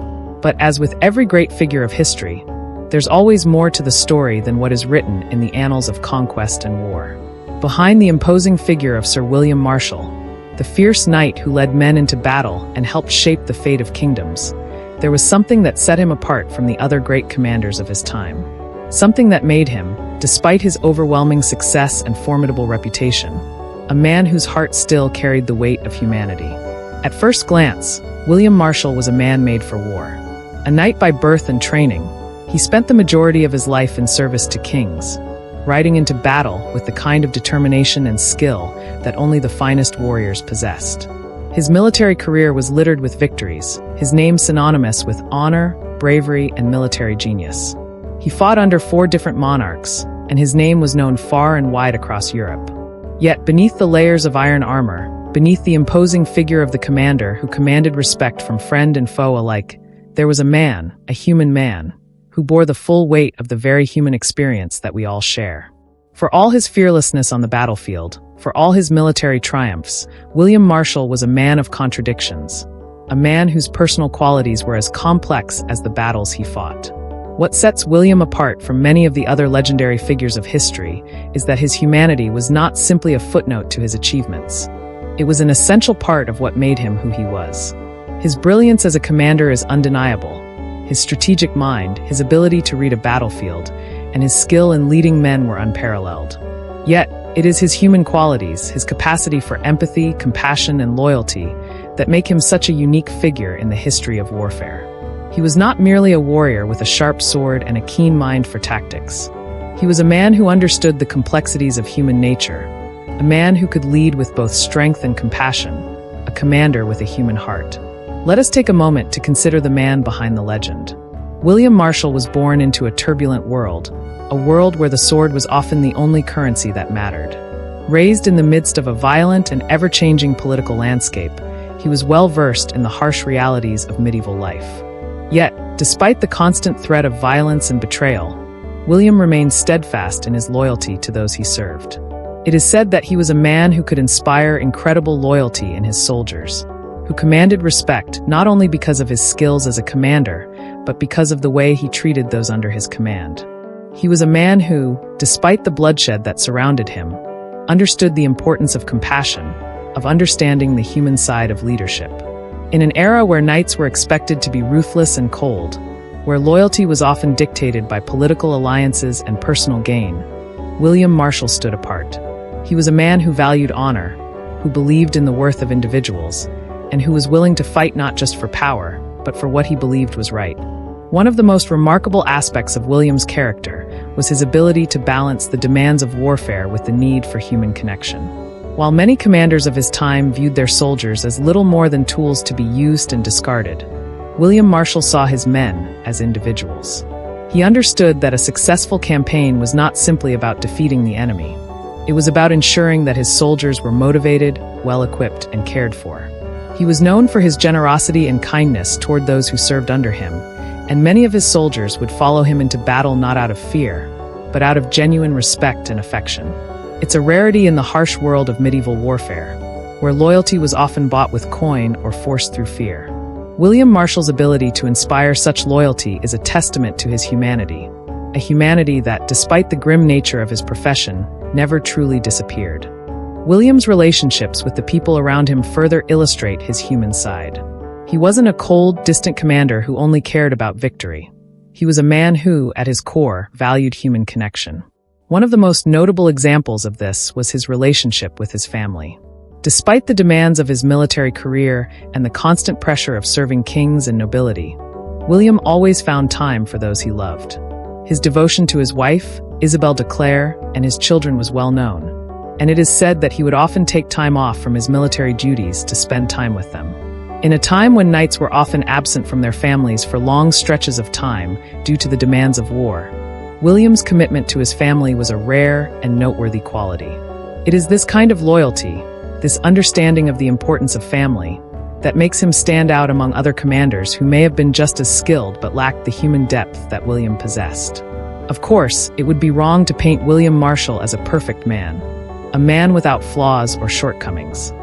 But as with every great figure of history, there's always more to the story than what is written in the annals of conquest and war. Behind the imposing figure of Sir William Marshal, the fierce knight who led men into battle and helped shape the fate of kingdoms, there was something that set him apart from the other great commanders of his time. Something that made him, despite his overwhelming success and formidable reputation, a man whose heart still carried the weight of humanity. At first glance, William Marshal was a man made for war. A knight by birth and training, he spent the majority of his life in service to kings, riding into battle with the kind of determination and skill that only the finest warriors possessed. His military career was littered with victories, his name synonymous with honor, bravery, and military genius. He fought under 4 different monarchs, and his name was known far and wide across Europe. Yet beneath the layers of iron armor, beneath the imposing figure of the commander who commanded respect from friend and foe alike, there was a human man, who bore the full weight of the very human experience that we all share. For all his fearlessness on the battlefield, for all his military triumphs, William Marshal was a man of contradictions, a man whose personal qualities were as complex as the battles he fought. What sets William apart from many of the other legendary figures of history is that his humanity was not simply a footnote to his achievements. It was an essential part of what made him who he was. His brilliance as a commander is undeniable. His strategic mind, his ability to read a battlefield, and his skill in leading men were unparalleled. Yet, it is his human qualities, his capacity for empathy, compassion, and loyalty, that make him such a unique figure in the history of warfare. He was not merely a warrior with a sharp sword and a keen mind for tactics. He was a man who understood the complexities of human nature, a man who could lead with both strength and compassion, a commander with a human heart. Let us take a moment to consider the man behind the legend. William Marshal was born into a turbulent world, a world where the sword was often the only currency that mattered. Raised in the midst of a violent and ever-changing political landscape, he was well-versed in the harsh realities of medieval life. Yet, despite the constant threat of violence and betrayal, William remained steadfast in his loyalty to those he served. It is said that he was a man who could inspire incredible loyalty in his soldiers, who commanded respect not only because of his skills as a commander, but because of the way he treated those under his command. He was a man who, despite the bloodshed that surrounded him, understood the importance of compassion, of understanding the human side of leadership. In an era where knights were expected to be ruthless and cold, where loyalty was often dictated by political alliances and personal gain, William Marshal stood apart. He was a man who valued honor, who believed in the worth of individuals, and who was willing to fight not just for power, but for what he believed was right. One of the most remarkable aspects of William's character was his ability to balance the demands of warfare with the need for human connection. While many commanders of his time viewed their soldiers as little more than tools to be used and discarded, William Marshal saw his men as individuals. He understood that a successful campaign was not simply about defeating the enemy. It was about ensuring that his soldiers were motivated, well-equipped, and cared for. He was known for his generosity and kindness toward those who served under him, and many of his soldiers would follow him into battle not out of fear, but out of genuine respect and affection. It's a rarity in the harsh world of medieval warfare, where loyalty was often bought with coin or forced through fear. William Marshal's ability to inspire such loyalty is a testament to his humanity, a humanity that, despite the grim nature of his profession, never truly disappeared. William's relationships with the people around him further illustrate his human side. He wasn't a cold, distant commander who only cared about victory. He was a man who, at his core, valued human connection. One of the most notable examples of this was his relationship with his family. Despite the demands of his military career and the constant pressure of serving kings and nobility, William always found time for those he loved. His devotion to his wife, Isabel de Clare, and his children was well known, and it is said that he would often take time off from his military duties to spend time with them. In a time when knights were often absent from their families for long stretches of time due to the demands of war, William's commitment to his family was a rare and noteworthy quality. It is this kind of loyalty, this understanding of the importance of family, that makes him stand out among other commanders who may have been just as skilled but lacked the human depth that William possessed. Of course, it would be wrong to paint William Marshal as a perfect man, a man without flaws or shortcomings.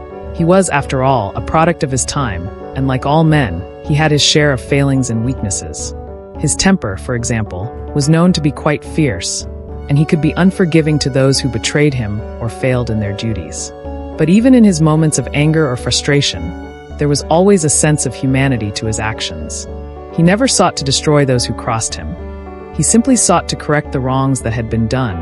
He was, after all, a product of his time, and like all men, he had his share of failings and weaknesses. His temper, for example, was known to be quite fierce, and he could be unforgiving to those who betrayed him or failed in their duties. But even in his moments of anger or frustration, there was always a sense of humanity to his actions. He never sought to destroy those who crossed him. He simply sought to correct the wrongs that had been done,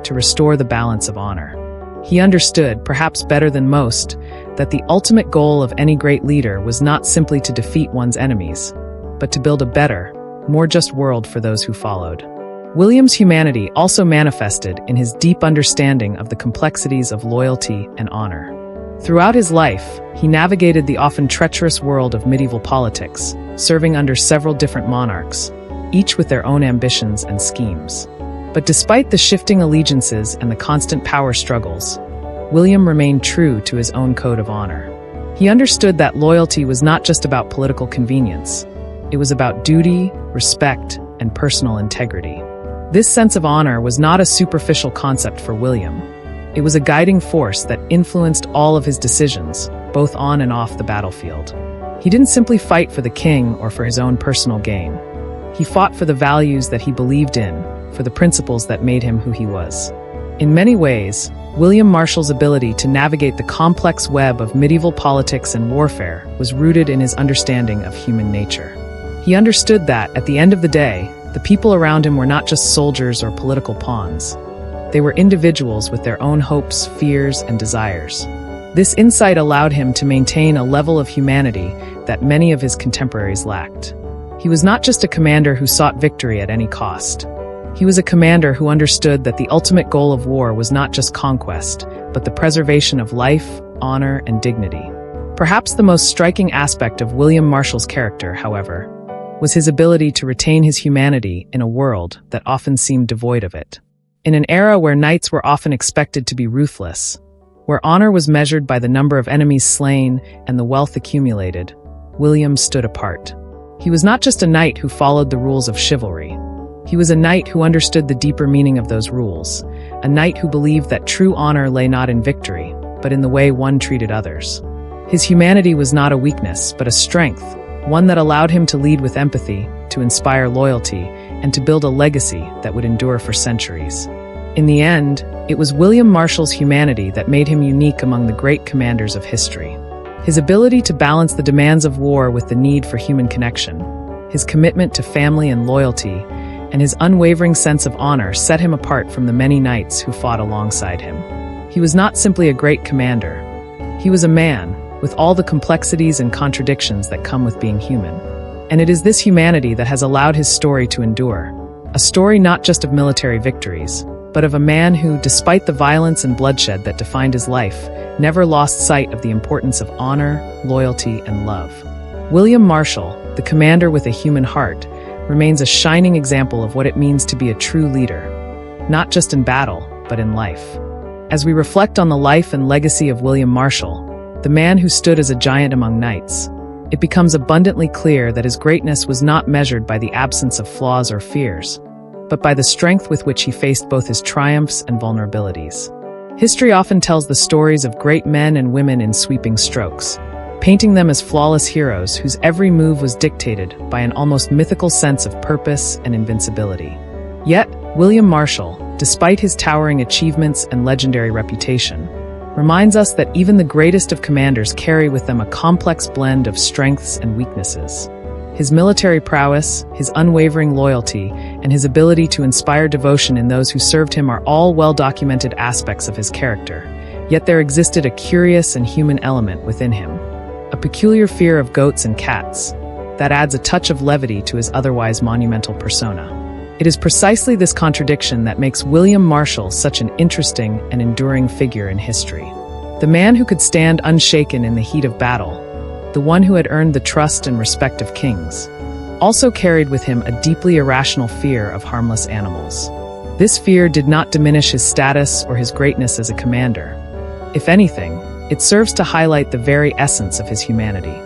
to restore the balance of honor. He understood, perhaps better than most, that the ultimate goal of any great leader was not simply to defeat one's enemies, but to build a better, more just world for those who followed. William's humanity also manifested in his deep understanding of the complexities of loyalty and honor. Throughout his life, he navigated the often treacherous world of medieval politics, serving under several different monarchs, each with their own ambitions and schemes. But despite the shifting allegiances and the constant power struggles, William remained true to his own code of honor. He understood that loyalty was not just about political convenience. It was about duty, respect, and personal integrity. This sense of honor was not a superficial concept for William. It was a guiding force that influenced all of his decisions, both on and off the battlefield. He didn't simply fight for the king or for his own personal gain. He fought for the values that he believed in, for the principles that made him who he was. In many ways, William Marshal's ability to navigate the complex web of medieval politics and warfare was rooted in his understanding of human nature. He understood that, at the end of the day, the people around him were not just soldiers or political pawns. They were individuals with their own hopes, fears, and desires. This insight allowed him to maintain a level of humanity that many of his contemporaries lacked. He was not just a commander who sought victory at any cost. He was a commander who understood that the ultimate goal of war was not just conquest, but the preservation of life, honor, and dignity. Perhaps the most striking aspect of William Marshal's character, however, was his ability to retain his humanity in a world that often seemed devoid of it. In an era where knights were often expected to be ruthless, where honor was measured by the number of enemies slain and the wealth accumulated, William stood apart. He was not just a knight who followed the rules of chivalry. He was a knight who understood the deeper meaning of those rules, a knight who believed that true honor lay not in victory, but in the way one treated others. His humanity was not a weakness, but a strength, one that allowed him to lead with empathy, to inspire loyalty, and to build a legacy that would endure for centuries. In the end, it was William Marshal's humanity that made him unique among the great commanders of history. His ability to balance the demands of war with the need for human connection, his commitment to family and loyalty, and his unwavering sense of honor set him apart from the many knights who fought alongside him. He was not simply a great commander. He was a man, with all the complexities and contradictions that come with being human. And it is this humanity that has allowed his story to endure. A story not just of military victories, but of a man who, despite the violence and bloodshed that defined his life, never lost sight of the importance of honor, loyalty, and love. William Marshal, the commander with a human heart, remains a shining example of what it means to be a true leader, not just in battle, but in life. As we reflect on the life and legacy of William Marshal, the man who stood as a giant among knights, it becomes abundantly clear that his greatness was not measured by the absence of flaws or fears, but by the strength with which he faced both his triumphs and vulnerabilities. History often tells the stories of great men and women in sweeping strokes, painting them as flawless heroes whose every move was dictated by an almost mythical sense of purpose and invincibility. Yet, William Marshal, despite his towering achievements and legendary reputation, reminds us that even the greatest of commanders carry with them a complex blend of strengths and weaknesses. His military prowess, his unwavering loyalty, and his ability to inspire devotion in those who served him are all well-documented aspects of his character, yet there existed a curious and human element within him, a peculiar fear of goats and cats that adds a touch of levity to his otherwise monumental persona. It is precisely this contradiction that makes William Marshal such an interesting and enduring figure in history. The man who could stand unshaken in the heat of battle, the one who had earned the trust and respect of kings, also carried with him a deeply irrational fear of harmless animals. This fear did not diminish his status or his greatness as a commander. If anything, it serves to highlight the very essence of his humanity.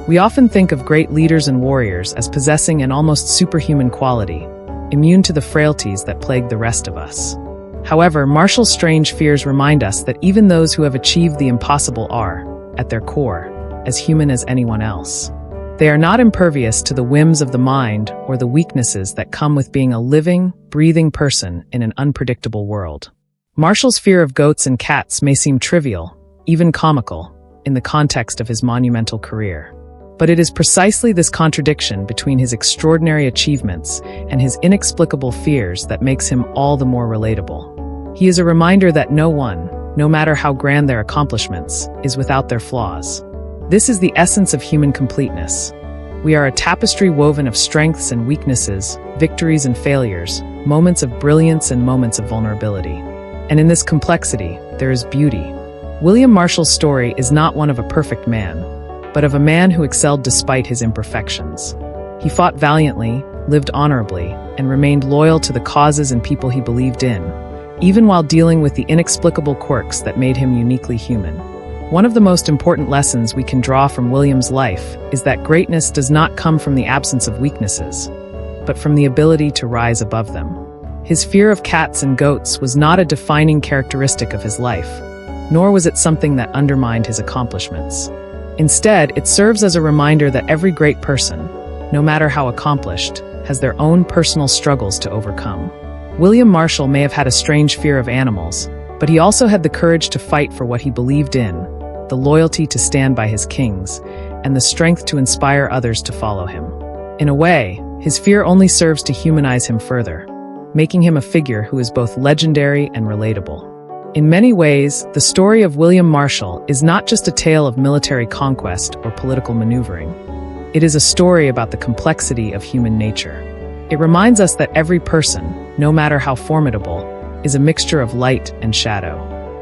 We often think of great leaders and warriors as possessing an almost superhuman quality, immune to the frailties that plague the rest of us. However, Marshal's strange fears remind us that even those who have achieved the impossible are, at their core, as human as anyone else. They are not impervious to the whims of the mind or the weaknesses that come with being a living, breathing person in an unpredictable world. Marshal's fear of goats and cats may seem trivial, even comical, in the context of his monumental career. But it is precisely this contradiction between his extraordinary achievements and his inexplicable fears that makes him all the more relatable. He is a reminder that no one, no matter how grand their accomplishments, is without their flaws. This is the essence of human completeness. We are a tapestry woven of strengths and weaknesses, victories and failures, moments of brilliance and moments of vulnerability. And in this complexity, there is beauty. William Marshal's story is not one of a perfect man, but of a man who excelled despite his imperfections. He fought valiantly, lived honorably, and remained loyal to the causes and people he believed in, even while dealing with the inexplicable quirks that made him uniquely human. One of the most important lessons we can draw from William's life is that greatness does not come from the absence of weaknesses, but from the ability to rise above them. His fear of cats and goats was not a defining characteristic of his life, nor was it something that undermined his accomplishments. Instead, it serves as a reminder that every great person, no matter how accomplished, has their own personal struggles to overcome. William Marshal may have had a strange fear of animals, but he also had the courage to fight for what he believed in, the loyalty to stand by his kings, and the strength to inspire others to follow him. In a way, his fear only serves to humanize him further, making him a figure who is both legendary and relatable. In many ways, the story of William Marshal is not just a tale of military conquest or political maneuvering. It is a story about the complexity of human nature. It reminds us that every person, no matter how formidable, is a mixture of light and shadow.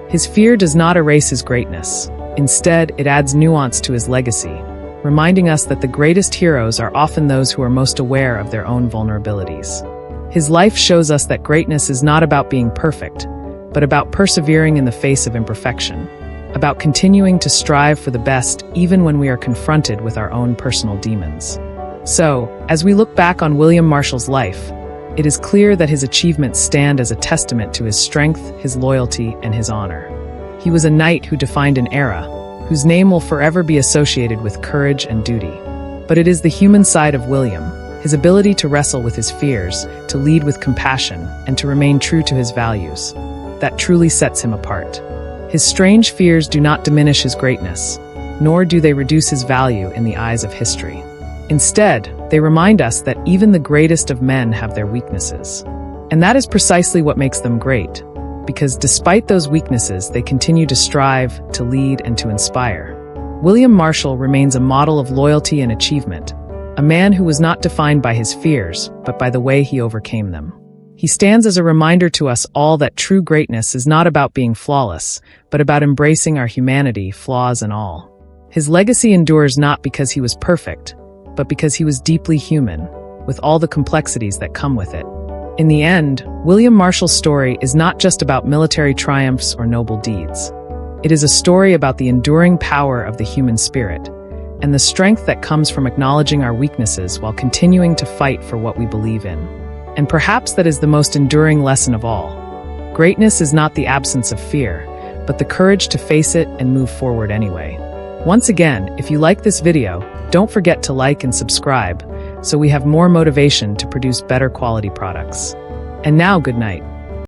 His fear does not erase his greatness. Instead, it adds nuance to his legacy, reminding us that the greatest heroes are often those who are most aware of their own vulnerabilities. His life shows us that greatness is not about being perfect, but about persevering in the face of imperfection, about continuing to strive for the best even when we are confronted with our own personal demons. So, as we look back on William Marshal's life, it is clear that his achievements stand as a testament to his strength, his loyalty, and his honor. He was a knight who defined an era, whose name will forever be associated with courage and duty. But it is the human side of William, his ability to wrestle with his fears, to lead with compassion, and to remain true to his values, that truly sets him apart. His strange fears do not diminish his greatness, nor do they reduce his value in the eyes of history. Instead, they remind us that even the greatest of men have their weaknesses. And that is precisely what makes them great, because despite those weaknesses, they continue to strive, to lead, and to inspire. William Marshal remains a model of loyalty and achievement, a man who was not defined by his fears, but by the way he overcame them. He stands as a reminder to us all that true greatness is not about being flawless, but about embracing our humanity, flaws and all. His legacy endures not because he was perfect, but because he was deeply human, with all the complexities that come with it. In the end, William Marshal's story is not just about military triumphs or noble deeds. It is a story about the enduring power of the human spirit, and the strength that comes from acknowledging our weaknesses while continuing to fight for what we believe in. And perhaps that is the most enduring lesson of all. Greatness is not the absence of fear, but the courage to face it and move forward anyway. Once again, if you like this video, don't forget to like and subscribe, so we have more motivation to produce better quality products. And now, good night.